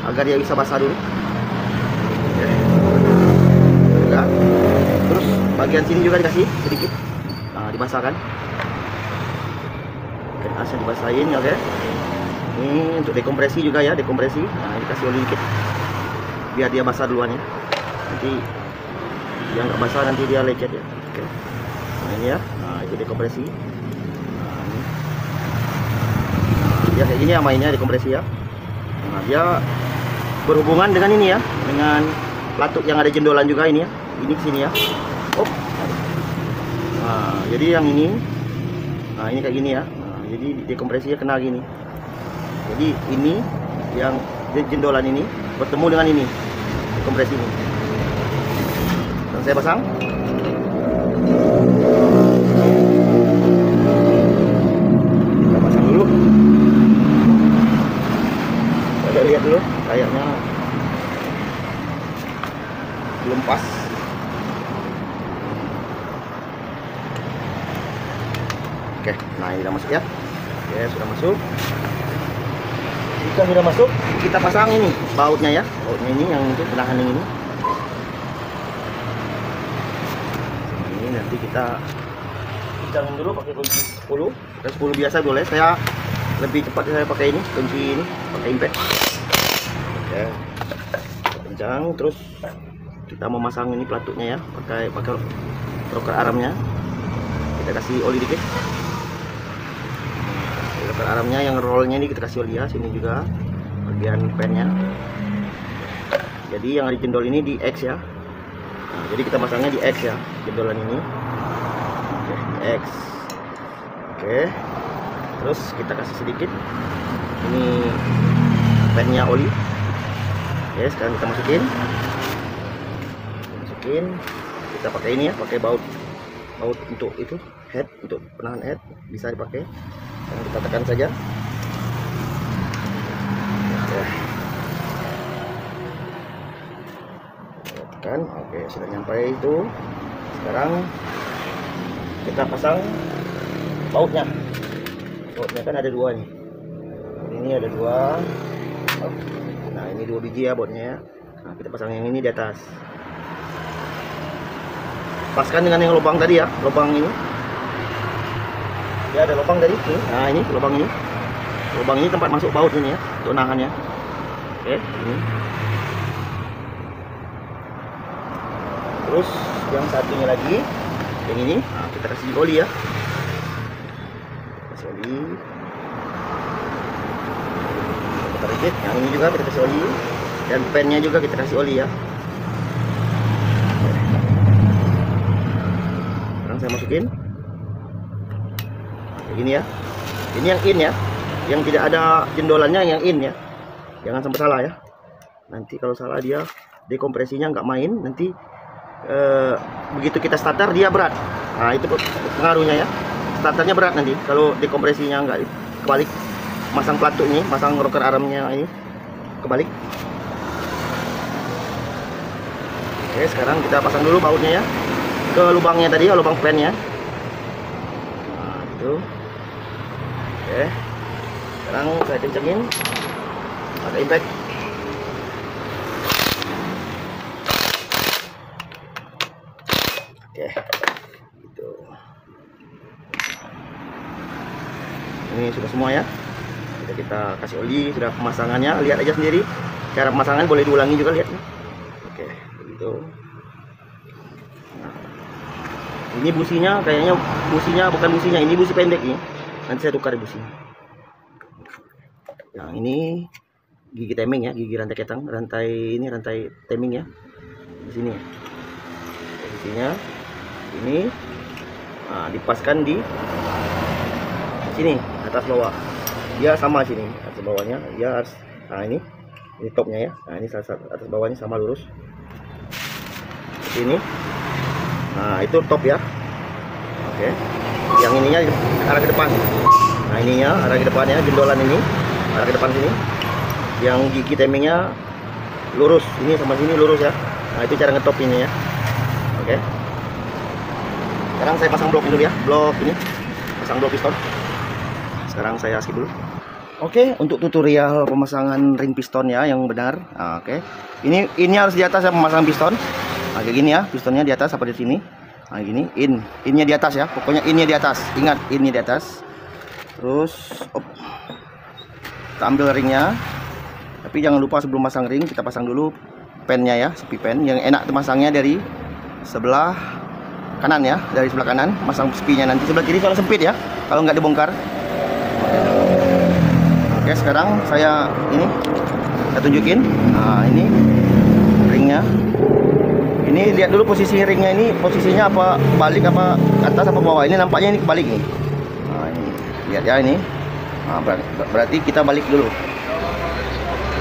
Agar dia bisa basah dulu. Oke. Juga. Terus bagian sini juga dikasih sedikit. Nah, dibasahkan. Noken asnya dibasahin, oke. Ini untuk dekompresi juga ya, dekompresi. Nah, dikasih oli dikit. Biar dia basah duluan ya. Nanti dia nggak basah, nanti dia lecet ya. Oke. Nah, ini ya. Nah, itu dekompresi. Nah, ini. Dia kayak gini ya mainnya, dekompresi ya. Nah, dia berhubungan dengan ini ya, dengan pelatuk yang ada jendolan juga ini ya. Ini sini ya. Oh. Nah, jadi yang ini. Nah, ini kayak gini ya. Nah, jadi dekompresinya kena gini. Jadi ini yang jendolan ini bertemu dengan ini kompresi ini. Dan saya pasang. Kita pasang dulu. Kita lihat dulu, kayaknya belum pas. Oke, nah ini sudah masuk ya. Oke, sudah masuk. Jika sudah masuk, kita pasang ini bautnya ya. Bautnya ini yang untuk penahan yang ini. Ini nanti kita pencangin dulu pakai kunci 10. Kita 10 biasa boleh. Saya lebih cepat saya pakai ini, kunci ini, pakai impact. Oke. Kita pencang, terus kita memasang ini pelatuknya ya, pakai rocker armnya. Kita kasih oli dikit. Armnya yang rollnya ini kita kasih oli ya, sini juga bagian pennya. Jadi yang ada jendol ini di X ya. Nah, jadi kita pasangnya di X ya, jendolan ini. Oke, X. Oke. Terus kita kasih sedikit ini pennya oli. Oke, sekarang kita masukin. Kita pakai ini ya, pakai baut untuk itu head, untuk penahan head bisa dipakai. Sekarang kita tekan saja. Oke. Kita tekan. Oke, sudah nyampe itu. Sekarang kita pasang bautnya. Bautnya kan ada dua nih. Ini ada dua. Nah, ini 2 biji ya bautnya ya. Nah, kita pasang yang ini di atas. Paskan dengan yang lubang tadi ya, lubang ini. Ya, ada lubang tadi. Nah, ini lubang ini. Lubang ini tempat masuk baut ini ya, untuk nahannya. Oke, ini. Terus yang satunya lagi, yang ini, nah, kita kasih oli ya. Kasih oli. Kita rigid. Yang ini juga kita kasih oli. Dan pennya juga kita kasih oli ya. Saya masukin kayak gini ya. Ini yang in ya, yang tidak ada jendolannya, yang in ya. Jangan sampai salah ya. Nanti kalau salah dia dekompresinya nggak main. Nanti begitu kita starter dia berat. Nah, itu pengaruhnya ya. Starternya berat nanti kalau dekompresinya nggak kebalik. Masang pelatuk ini, masang rocker armnya ini kebalik. Oke, sekarang kita pasang dulu bautnya ya, ke lubangnya tadi, lubang pennya. Nah, itu. Oke. Sekarang saya kencengin. Ada impact. Oke. Gitu. Ini sudah semua ya. Kita kasih oli, sudah pemasangannya, lihat aja sendiri. Cara pemasangan boleh diulangi juga, lihat. Oke, begitu. Ini businya kayaknya bukan businya, ini busi pendek ini. Nanti saya tukar businya. Yang ini gigi teming ya, gigi rantai ketang, rantai teming ya. Di sini ya. Businya ini dipaskan di sini atas bawah. Dia sama sini atas bawahnya, dia harus ini topnya ya. Nah, ini atas bawahnya sama lurus. Seperti ini. Nah, itu top ya. Oke. Yang ininya arah ke depan. Nah, ininya arah ke depannya, jendolan ini arah ke depan sini. Yang gigi temingnya lurus, ini sama sini lurus ya. Nah, itu cara ngetop ini ya. Oke. Sekarang saya pasang blok dulu ya. Blok ini. Pasang blok piston. Sekarang saya skip dulu. Oke, untuk tutorial pemasangan ring piston ya yang benar. Nah, oke. Ini harus di atas ya pemasangan piston. Nah, kayak gini ya, pistonnya di atas apa di sini. Nah, gini, innya di atas ya. Pokoknya innya di atas. Ingat, innya di atas. Terus kita ambil ringnya. Tapi jangan lupa sebelum pasang ring kita pasang dulu pennya ya, sepi pen. Yang enak masangnya dari sebelah kanan ya, dari sebelah kanan masang sepinya, nanti sebelah kiri kalau sempit ya, kalau nggak dibongkar. Oke, sekarang saya tunjukin. Nah, ini ringnya. Ini lihat dulu posisi ringnya, ini posisinya apa balik apa atas apa bawah. Ini nampaknya ini kebalik nih. Nah, ini lihat ya ini. Nah, berarti kita balik dulu.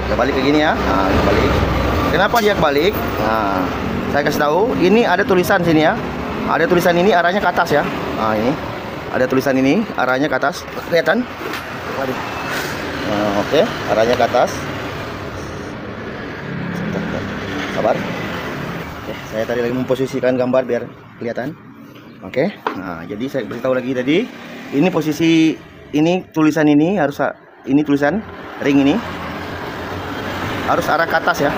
Kita balik ke gini ya. Nah, balik. Kenapa dia kebalik? Nah, saya kasih tahu. Ini ada tulisan sini ya. Ada tulisan ini arahnya ke atas ya. Nah, ini ada tulisan ini arahnya ke atas. Kelihatan? Waduh. Nah, oke, arahnya ke atas. Sabar. Oke, saya tadi lagi memposisikan gambar biar kelihatan. Oke. Nah, jadi saya beritahu lagi tadi, ini posisi ini tulisan ini harus, ini tulisan ring ini harus arah ke atas ya.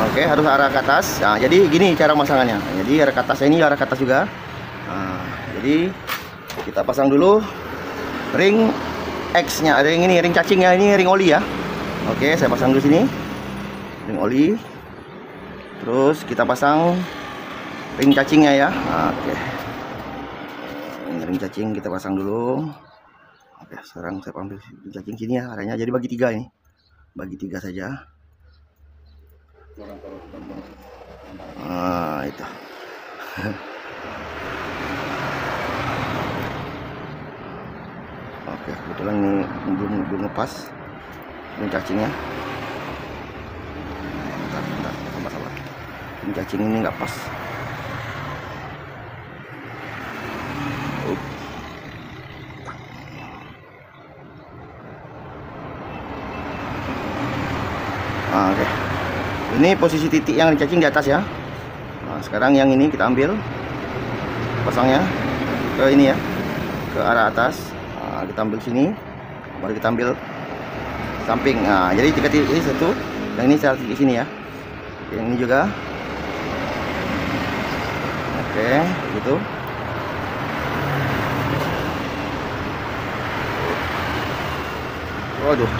Oke, harus arah ke atas. Nah, jadi gini cara pemasangannya. Jadi arah ke atas, ini arah ke atas juga. Nah, jadi kita pasang dulu ring X-nya, ring ini, ring cacingnya, ini ring oli ya. Oke, saya pasang dulu sini ring oli. Terus kita pasang ring cacingnya ya. Oke, ini ring cacing kita pasang dulu. Oke, sekarang saya ambil ring cacing sini ya, arahnya jadi bagi 3 ini, bagi 3 saja. Nah, itu. Oke, kebetulan ini belum lepas. Ini cacingnya. Bentar, sabar. Ini cacing ini nggak pas. Oke. Ini posisi titik yang cacing di atas ya. Nah, sekarang yang ini kita ambil, pasangnya ke ini ya, ke arah atas. Nah, kita ambil sini, baru kita ambil samping. Nah, jadi tiga titik ini satu, yang ini satu titik sini ya. Yang ini juga. Oke, gitu. Waduh.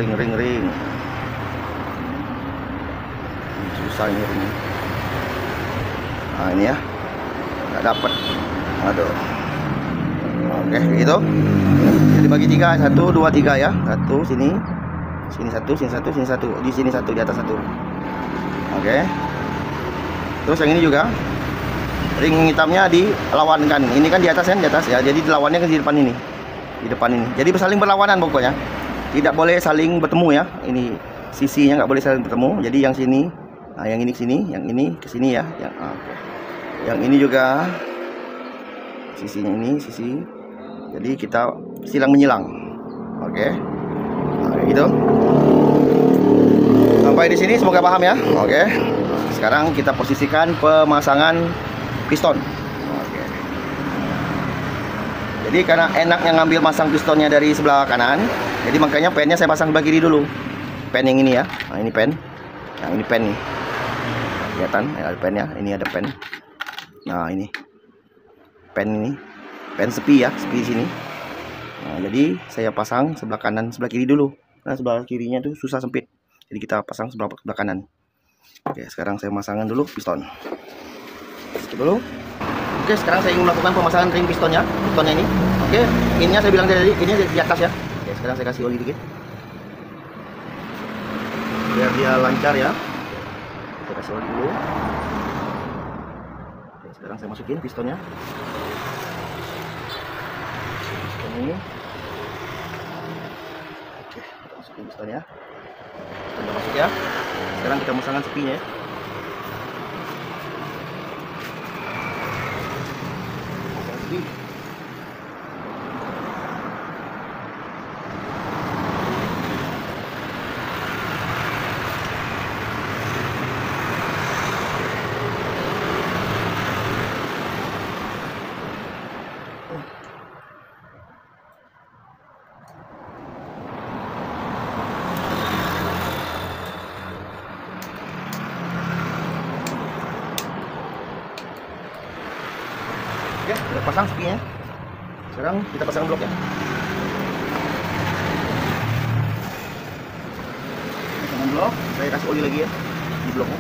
Ring. Susah ini ringnya. Nah, ini ya. Nggak dapat. Aduh. Oke, gitu. Jadi bagi 3, 1, 2, 3 ya. Satu sini. Sini satu. Di sini satu, di atas satu. Oke. Terus yang ini juga. Ring hitamnya dilawankan. Ini kan di atas ya. Jadi dilawannya ke di depan ini. Di depan ini. Jadi saling berlawanan pokoknya. Tidak boleh saling bertemu ya. Ini sisinya nggak boleh saling bertemu. Jadi yang sini, nah yang ini ke sini, yang ini ke sini ya. Yang ini juga sisinya ini sisi. Jadi kita silang menyilang. Oke. Nah, gitu. Sampai di sini semoga paham ya. Oke. Sekarang kita posisikan pemasangan piston. Oke. Jadi karena enaknya ngambil masang pistonnya dari sebelah kanan, jadi makanya pennya saya pasang sebelah kiri dulu. Pen yang ini ya. Nah, ini pen. Nah, ini pen nih. Kelihatan ya, ada pennya. Ini ada pen. Nah, ini. Pen ini. Pen sepi ya, sepi di sini. Nah, jadi saya pasang sebelah kanan, sebelah kiri dulu. Nah, sebelah kirinya tuh susah sempit. Jadi kita pasang sebelah kanan. Oke, sekarang saya masangkan dulu piston. Dulu. Oke, sekarang saya ingin melakukan pemasangan ring pistonnya ini. Oke, ininya saya bilang tadi, ini di atas ya. Oke, sekarang saya kasih oli dikit. Biar dia lancar ya. Saya kasih oli dulu. Oke, sekarang saya masukin pistonnya. Piston ini. Oke, kita masukin pistonnya. Piston udah masuk ya. Sekarang kita masangkan sepinya ya. Oke, udah pasang sepinya. Sekarang kita pasang blok ya. Pasang blok, saya kasih oli lagi ya di bloknya.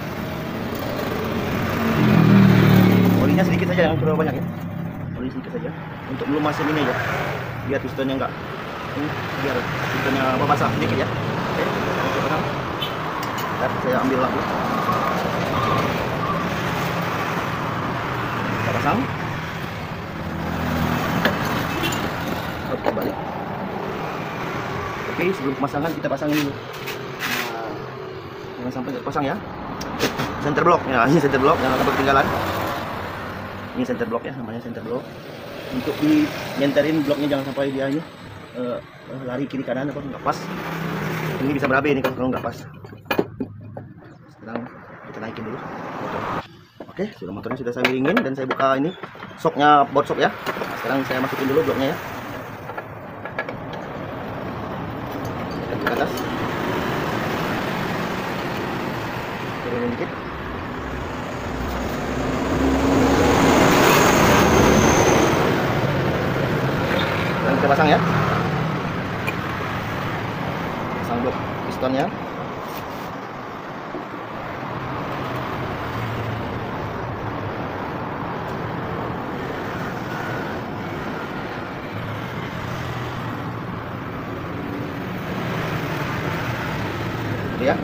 Olinya sedikit saja, jangan terlalu banyak ya. Oli sedikit saja untuk melumasin ini aja. Biar pistonnya enggak ini, biar pistonnya basah sedikit ya. Oke, kita pasang. Saya ambil lagi. Kita pasang. Oke, balik. Oke, sebelum pemasangan kita pasang dulu. Nah, jangan sampai pasang ya. Center block ya, ini center block, jangan sampai ketinggalan. Ini center block ya, namanya center block. Untuk nyenterin bloknya jangan sampai dia ini lari kiri kanan atau nggak pas. Ini bisa berabe nih kalau nggak pas. Sekarang kita naikin dulu motor. Oke, sudah motornya sudah saya miringin dan saya buka ini shocknya, board shock ya. Nah, sekarang saya masukin dulu bloknya ya. Ke atas, turunin dikit. Dan kita pasang ya, pasang blok pistonnya. Ya.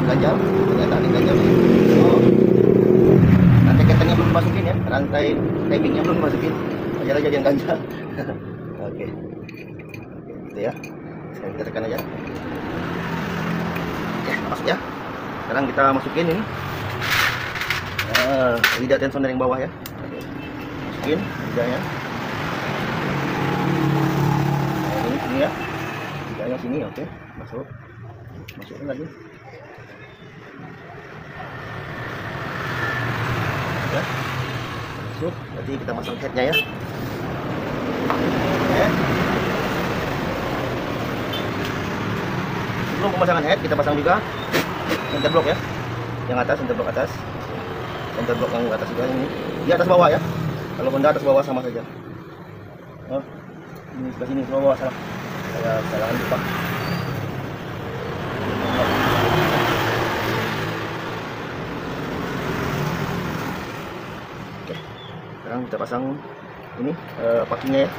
Ganjal, ternyata ada ganjal. rantai timingnya belum masukin, aja yang ganja. Oke, gitu ya. Sekarang kita tekan aja. Oke, masuk ya. Sekarang kita masukin ini lidah tensioner yang bawah ya. Oke. Masukin lidahnya. Ini sini ya. Lidahnya sini, oke. Masukin lagi. Ya. Masuk. Berarti kita masang headnya ya. Oke. Sebelum pemasangan head, kita pasang juga center block ya. Yang atas, center block atas. Center block yang atas juga ini. Di atas bawah ya. Kalau benda atas bawah sama saja. Oh, ini sebelah sini sebelah bawah salah. Saya salah lupa. Oke. Sekarang kita pasang ini packingnya ya.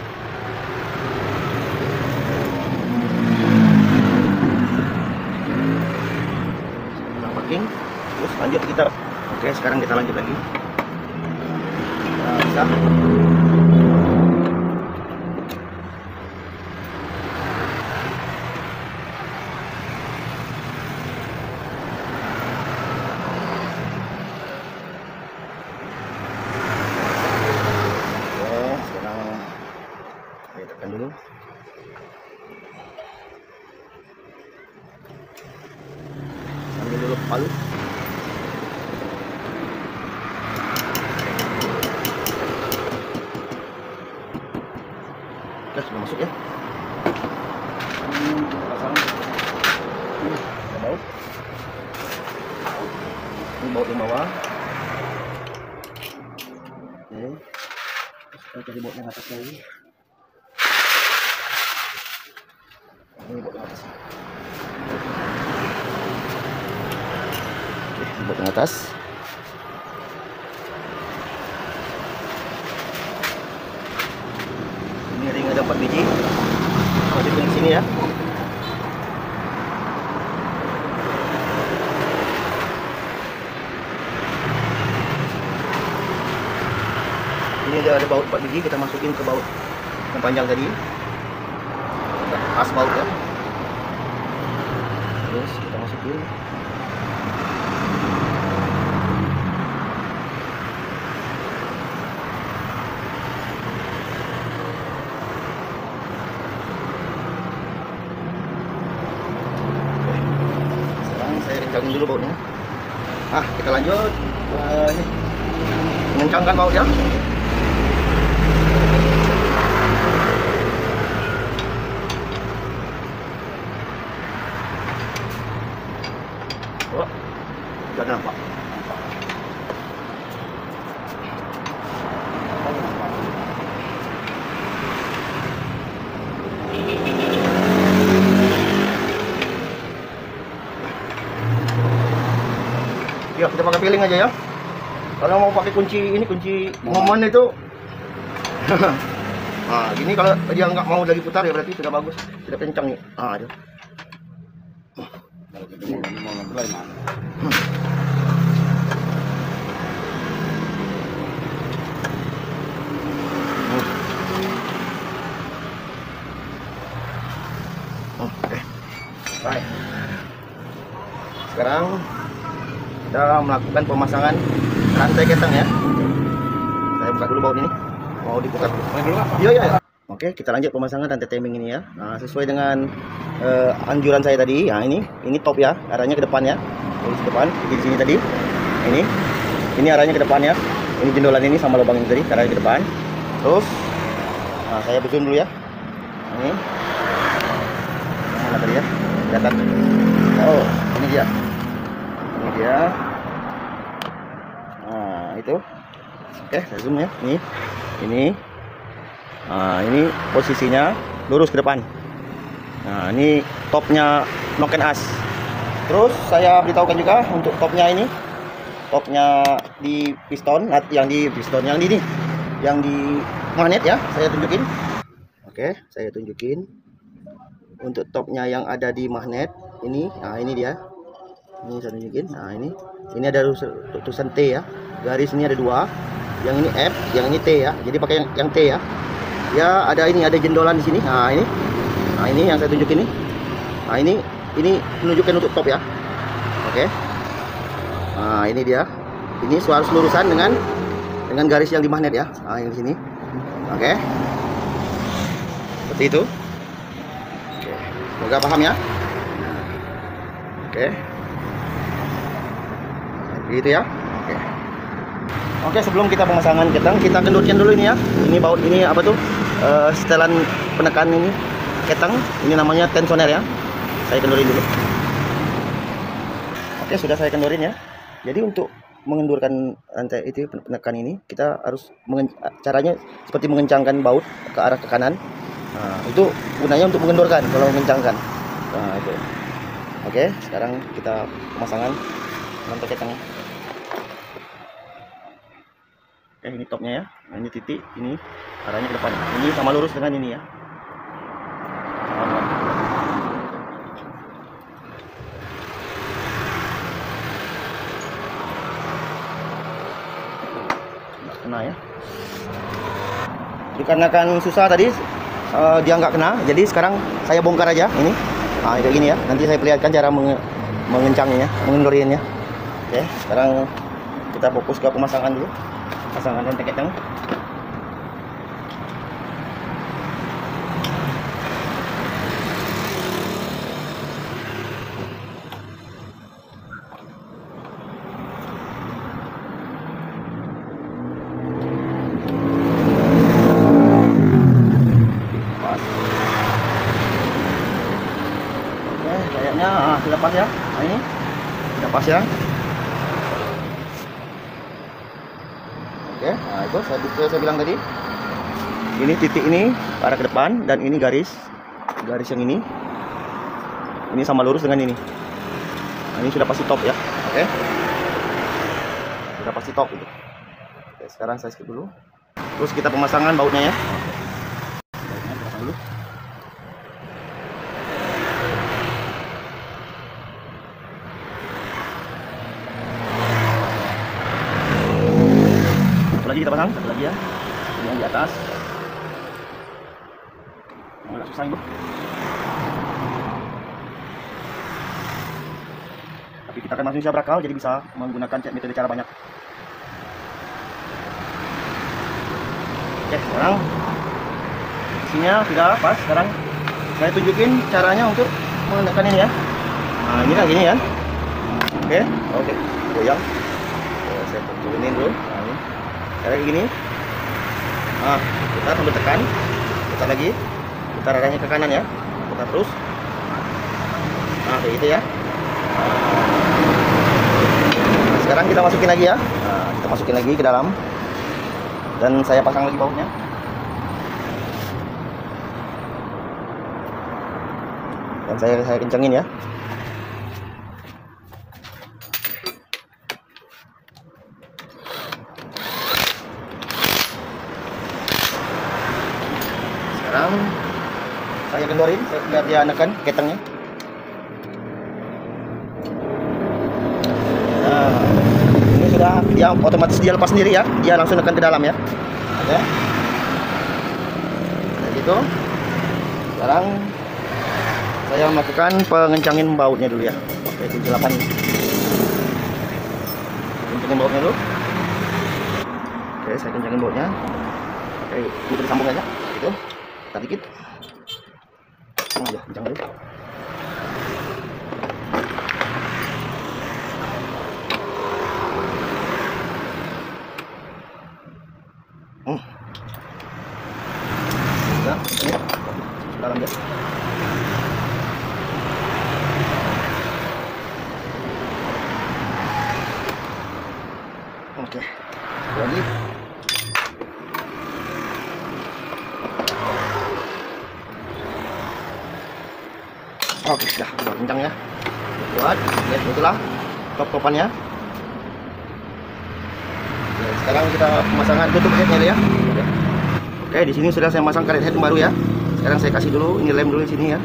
Packing. Terus lanjut kita. Oke, sekarang kita lanjut lagi. Bisa. Oke, sekarang saya tekan dulu. Sambil dulu palu. Sudah masuk ya. Kita pasang ini baut. Ini baut yang bawah. Oke. Kita cari baut yang atas lagi. Ini baut yang atas. Oke, baut yang atas. Ring ada 4 biji. Masukin di sini ya. Ini ada baut 4 biji, kita masukin ke baut yang panjang tadi. Pas baut ya. Terus kita masukin. Kencangin dulu bautnya. Kita lanjut ini. Mengencangkan bautnya. Oh, sudah nampak. Ya, kita pakai piling aja ya. Kalau mau pakai kunci ini, kunci momen itu. Nah, gini kalau dia nggak mau lagi putar ya berarti sudah bagus, sudah kencang nih. Aduh. Oke. Baik. Sekarang kita melakukan pemasangan rantai ketang ya. Saya buka dulu baut ini. Mau dibuka dulu. Iya. Oke, kita lanjut pemasangan rantai timing ini ya. Nah, sesuai dengan anjuran saya tadi. Nah, ini top ya, arahnya ke depan ya. Di depan, di sini tadi. Ini arahnya ke depan ya. Ini jendolan ini sama lubang ini tadi, arahnya ke depan. Terus nah, saya zoom dulu ya. Ini. Mana tadi ya? Kelihatan. Oh, ini dia. Ini dia. Nah, itu. Oke, saya zoom ya. Ini. Nah, ini posisinya lurus ke depan. Nah, ini topnya noken as. Terus saya beritahukan juga untuk topnya ini. Topnya di piston, yang di magnet ya, saya tunjukin. Oke, saya tunjukin. Untuk topnya yang ada di magnet ini, nah ini dia. Ini saya tunjukin. Nah, ini ada tulisan T ya. Garis ini ada 2. yang ini F, yang ini T ya. Jadi pakai yang T ya. Ya ada ini, ada jendolan di sini. Nah ini yang saya tunjuk ini. Nah ini menunjukkan untuk top ya. Oke. Nah ini dia. Ini harus lurusan dengan garis yang di magnet ya. Nah yang di sini. Oke. Seperti itu. Oke. Semoga paham ya. Oke. Gitu ya. Oke. Oke, sebelum kita pemasangan ketang, kita kendurkan dulu ini ya. Ini baut ini apa tuh? Setelan penekan ini ketang. Ini namanya tensioner ya. Saya kendurin dulu. Oke, sudah saya kendurin ya. Jadi untuk mengendurkan rantai itu penekan ini, kita harus caranya seperti mengencangkan baut ke arah ke kanan. Nah, itu gunanya untuk mengendurkan kalau mengencangkan. Nah, itu. Oke, sekarang kita pemasangan rantai ketangnya. Oke, ini topnya ya. Nah, ini titik, ini arahnya ke depan. Ini sama lurus dengan ini ya. Nggak kena ya. Dikarenakan susah tadi, dia nggak kena. Jadi sekarang saya bongkar aja ini. Nah, kayak gini ya. Nanti saya perlihatkan cara mengencangnya, mengendurinnya. Oke, sekarang kita fokus ke pemasangan dulu. Pasangan rantai ketang. Oke, kayaknya sudah pas ya. Nah ini sudah pas ya. Oke, nah itu saya bilang tadi. Ini titik ini arah ke depan dan ini garis yang ini sama lurus dengan ini. Nah, ini sudah pasti top ya. Oke, sudah pasti top itu. Oke, sekarang saya skip dulu. Terus kita pemasangan bautnya ya. Bautnya pasang dulu. Lagi kita pasang, satu lagi ya. Ini yang di atas. Agak susah ini. Tapi kita kan masih bisa berakal, jadi bisa menggunakan metode cara banyak. Oke, sekarang isinya sudah pas. Sekarang saya tunjukin caranya untuk menekan ini ya. Nah, ini kayak gini ya. Oke, goyang. Saya turunin dulu. Nah, ini. Kayak gini. Nah, kita sambil tekan, putar lagi, putar arahnya ke kanan ya, putar terus. Nah, kayak gitu ya. Nah, sekarang kita masukin lagi ya. Nah, kita masukin lagi ke dalam, dan saya pasang lagi bautnya. Dan saya kencengin ya. Sekarang saya kendorin biar dia nekan ketangnya. Nah, ini sudah dia otomatis dia lepas sendiri ya. Dia langsung nekan ke dalam ya. Oke. Kayak gitu. Sekarang saya melakukan pengencangin bautnya dulu ya. Pakai kunci 8. Kencangin bautnya dulu. Oke, saya kencangin bautnya. Oke, kita disambung aja. Gitu. Tarik dikit. Aja, kencang dulu. Udah, ini dalam ya. Oke, lagi. Oke, sudah kencang ya. Buat, ya itulah top-topannya. Ya, sekarang kita pemasangan tutup headnya ya. Oke, di sini sudah saya masang karet head baru ya. Sekarang saya kasih dulu ini lem dulu di sini ya.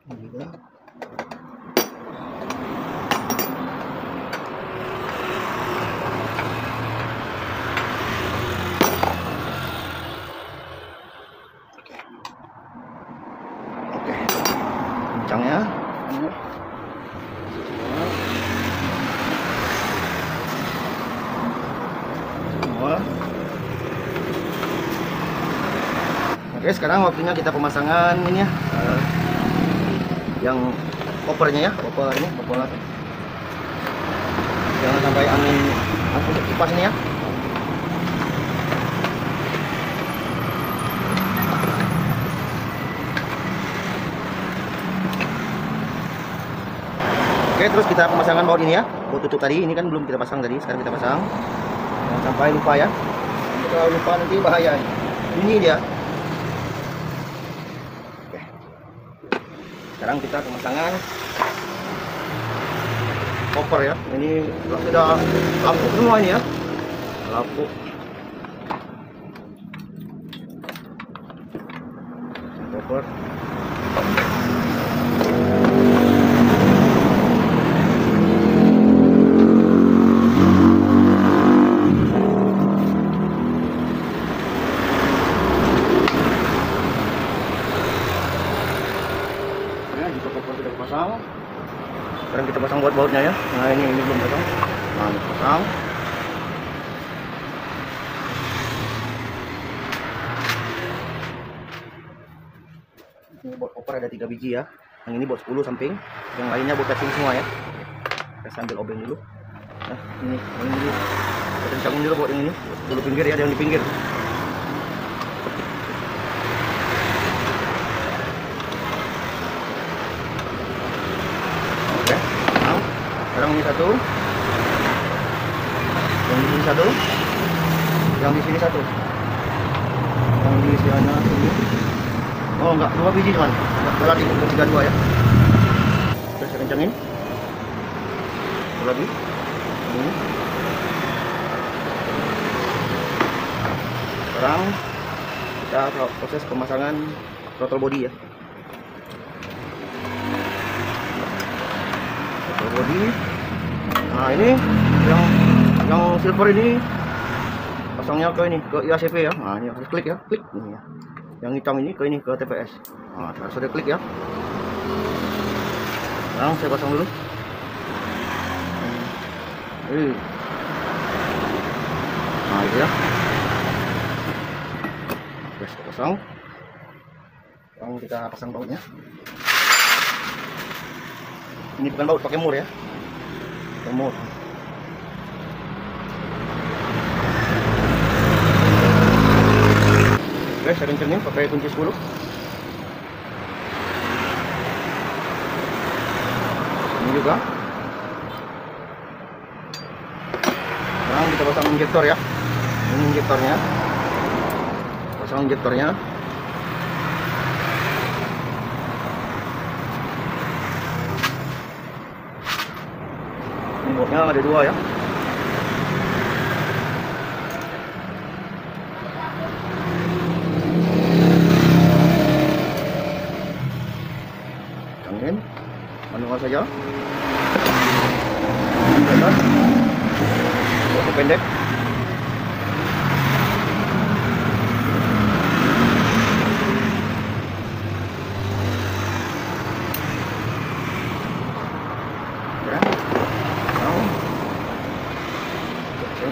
Juga. Oke, kencangnya. Semua. Oke, sekarang waktunya kita pemasangan ini ya, yang kopernya ya, koper ini, koper. Jangan sampai angin masuk kipas ini ya. Oke, terus kita pemasangan baut ini ya, baut tutup tadi ini kan belum kita pasang tadi, sekarang kita pasang. Jangan sampai lupa ya, kalau lupa nanti bahaya. Ini dia. Oke. Sekarang kita pemasangan koper ya. Ini sudah lampu semua ini ya, lampu. Koper. Pasang. Sekarang kita pasang baut-bautnya ya. Nah ini belum pasang. Nah ini pasang. Ini baut koper ada 3 biji ya. Yang ini baut 10 samping, yang lainnya baut casing semua ya. Kita sambil obeng dulu. Nah ini kita kencangin dulu baut yang ini. Dulu pinggir ya, yang di pinggir. Sekarang ini satu, yang di sini satu, yang di sini satu, yang di sana sini. Oh enggak, 2 biji teman. Salah di 32 ya. Terus saya kencangin. Satu lagi. Ini. Sekarang kita proses pemasangan throttle body ya. Body. Nah ini yang silver ini pasangnya ke ini, ke IACP ya. Nah ini harus klik ya, klik ini ya. Yang hitam ini ke TPS. Nah harus ada klik ya. Sekarang saya pasang dulu. Nah itu ya. Oke, saya pasang. Sekarang kita pasang bautnya. Ini bukan baut, pakai mur ya. Pakai mur. Oke, saya kencengin pakai kunci 10. Ini juga. Sekarang kita pasang injektor ya. Ini injektornya. Pasang injektornya. Bautnya ada 2 ya. Kencangin manual saja. Bautnya pendek.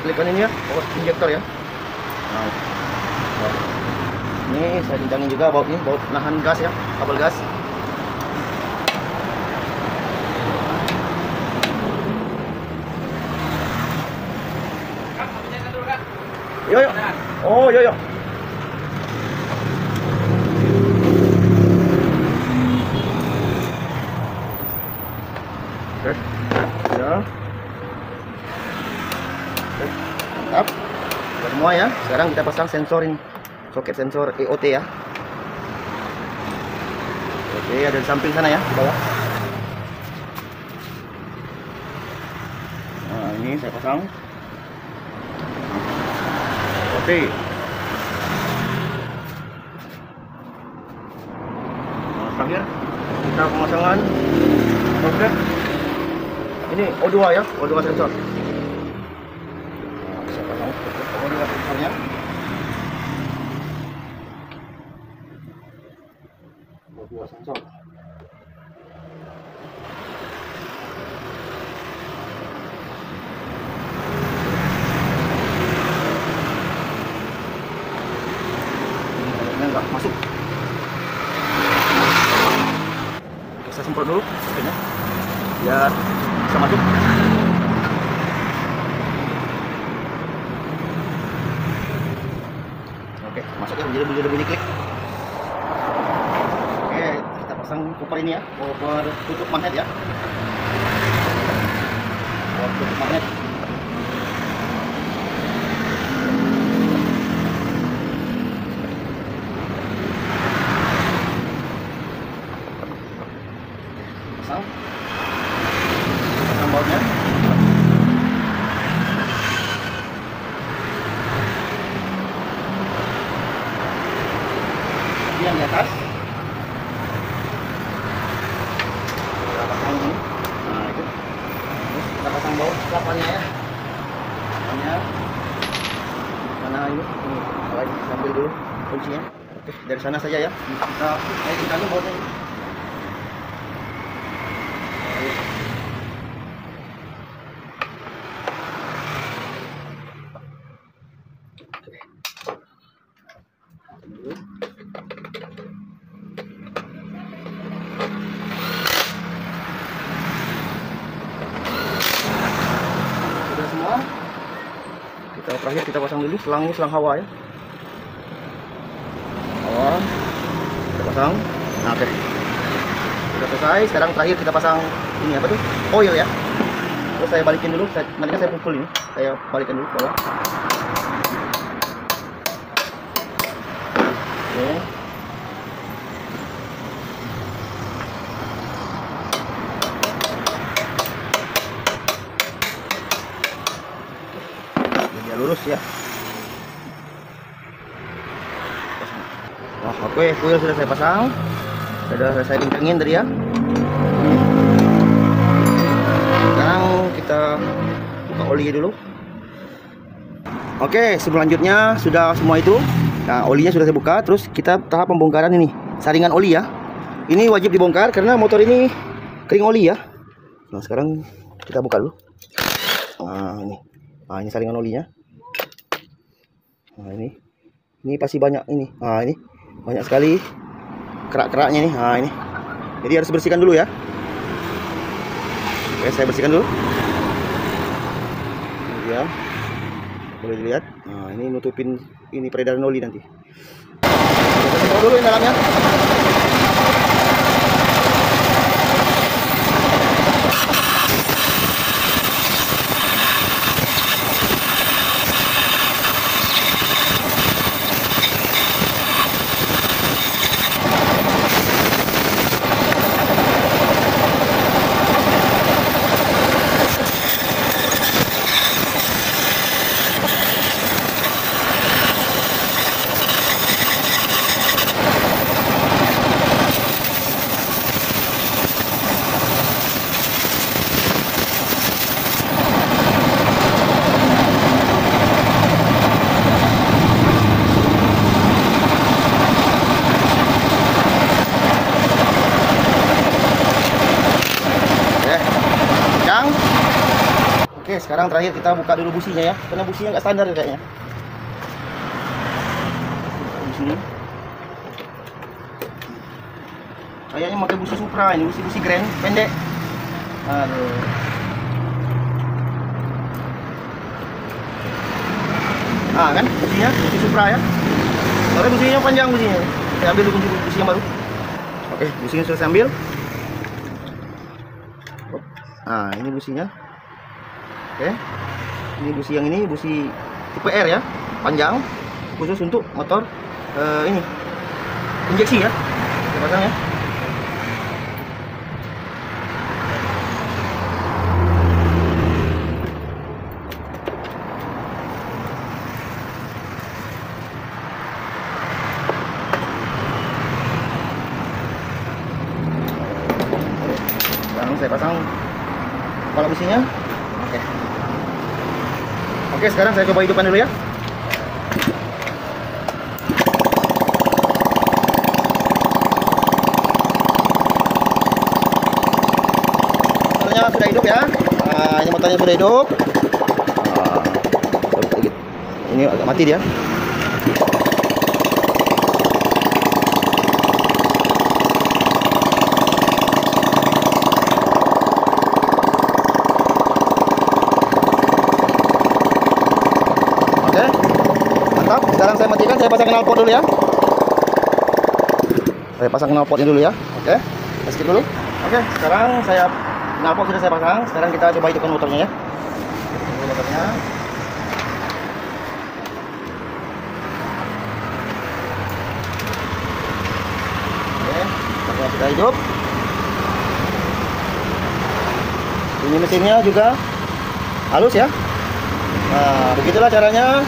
Klikkan ini ya, power injektor ya. Nah, ini saya kencangin juga baut ini, baut nahan gas ya, kabel gas. Yo yo, oh yo yo. Oke, ya. Mantap. Sudah semua ya. Sekarang kita pasang sensor ini, soket sensor EOT ya. Oke, ada di samping sana ya, di bawah. Nah ini saya pasang. Oke. Nah, terakhir Kita pemasangan. Oke. Ini O2 ya, O2 sensor. Nah, bisa pasang O2 sensornya. O2 sensor. Ini enggak masuk. Oke, saya semprot dulu airnya biar bisa masuk. Oke, masuk ya, jadi bunyi klik. Oke, kita pasang koper ini ya, koper tutup magnet ya. Koper tutup magnet. Pasang bautnya. Yang di atas kita pasang ini. Nah itu, terus kita pasang baut kelapanya ya, kelapanya mana ini lagi sambil dulu kuncinya. Oke, dari sana saja ya, kita tinggalin bautnya ini. Sudah semua. Kita terakhir kita pasang dulu selang ini, selang hawa ya. Hawa kita pasang. Nah, oke. Sudah selesai. Sekarang terakhir kita pasang ini apa tuh? Oil ya. Terus saya balikin dulu. Nanti saya pukul ini. Saya balikin dulu ke bawah. Oke. Dia lurus ya. Wah, oke, kuil sudah saya pasang. Sudah saya kencangin tadi ya. Sekarang kita buka oli dulu. Oke, selanjutnya sudah semua itu. Nah, olinya sudah saya buka. Terus kita tahap pembongkaran ini, saringan oli ya. Ini wajib dibongkar karena motor ini kering oli ya. Nah, sekarang kita buka dulu. Nah, ini saringan olinya. Nah, ini pasti banyak ini. Nah, ini banyak sekali kerak-keraknya nih. Nah, ini. Jadi harus bersihkan dulu ya. Oke, saya bersihkan dulu. Ini dia. Boleh dilihat. Nah, ini nutupin ini peredaran oli nanti. Kita semprot dulu di dalamnya. Oke, sekarang terakhir kita buka dulu businya ya, karena businya nggak standar kayaknya. Busi. Kayaknya pakai busi Supra ini, busi Grand pendek. Aduh. Ah kan, businya busi Supra ya. Soalnya businya panjang businya. Saya ambil dulu busi yang baru. Oke, businya sudah saya ambil. Nah, ini businya. Oke, ini busi yang ini busi tipe R ya, panjang, khusus untuk motor ini injeksi ya. Kita pasang ya. saya pasang kepala businya. Oke, sekarang saya coba hidupkan dulu ya. Motornya sudah hidup ya. Nah, ini motornya sudah hidup. Ini agak mati dia. Oke, mantap. Sekarang saya matikan, saya pasang knalpot dulu ya. Saya pasang knalpotnya dulu ya. Oke, skip dulu. Oke, sekarang saya knalpot sudah saya pasang. Sekarang kita coba hidupkan motornya ya. Ini motornya. Oke, motornya sudah hidup. Ini mesinnya juga halus ya. Nah, begitulah caranya.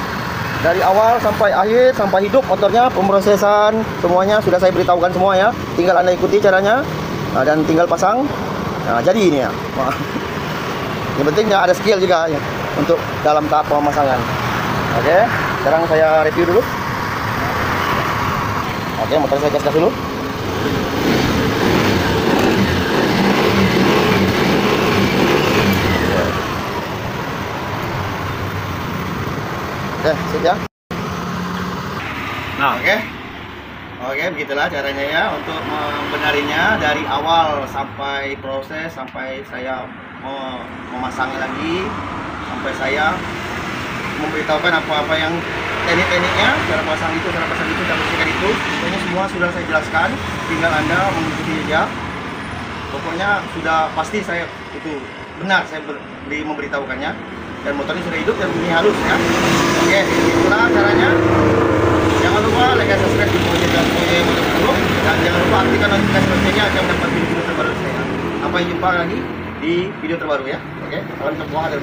Dari awal sampai akhir, sampai hidup motornya, pemrosesan semuanya sudah saya beritahukan semua ya. Tinggal Anda ikuti caranya. Nah, dan tinggal pasang. Nah, jadi ini ya. Wah. Yang pentingnya ada skill juga ya, untuk dalam tahap pemasangan. Oke, sekarang saya review dulu. Oke, motor saya gas dulu. Oke, sip ya. Nah, oke, begitulah caranya ya untuk membenarinya dari awal sampai proses, sampai saya memasangnya lagi, sampai saya memberitahukan apa-apa yang teknik-tekniknya, cara pasang itu, cara bersihkan itu, pokoknya semua sudah saya jelaskan. Tinggal Anda mengikuti aja. Pokoknya sudah pasti saya itu benar saya memberitahukannya. Dan motornya sudah hidup dan bunyi halus ya. Oke, itulah caranya. Jangan lupa like dan subscribe di Moje Motor, dan jangan lupa aktifkan notifikasi loncengnya agar mendapat video terbaru saya. Sampai jumpa lagi di video terbaru ya. Oke, salam berbuah dan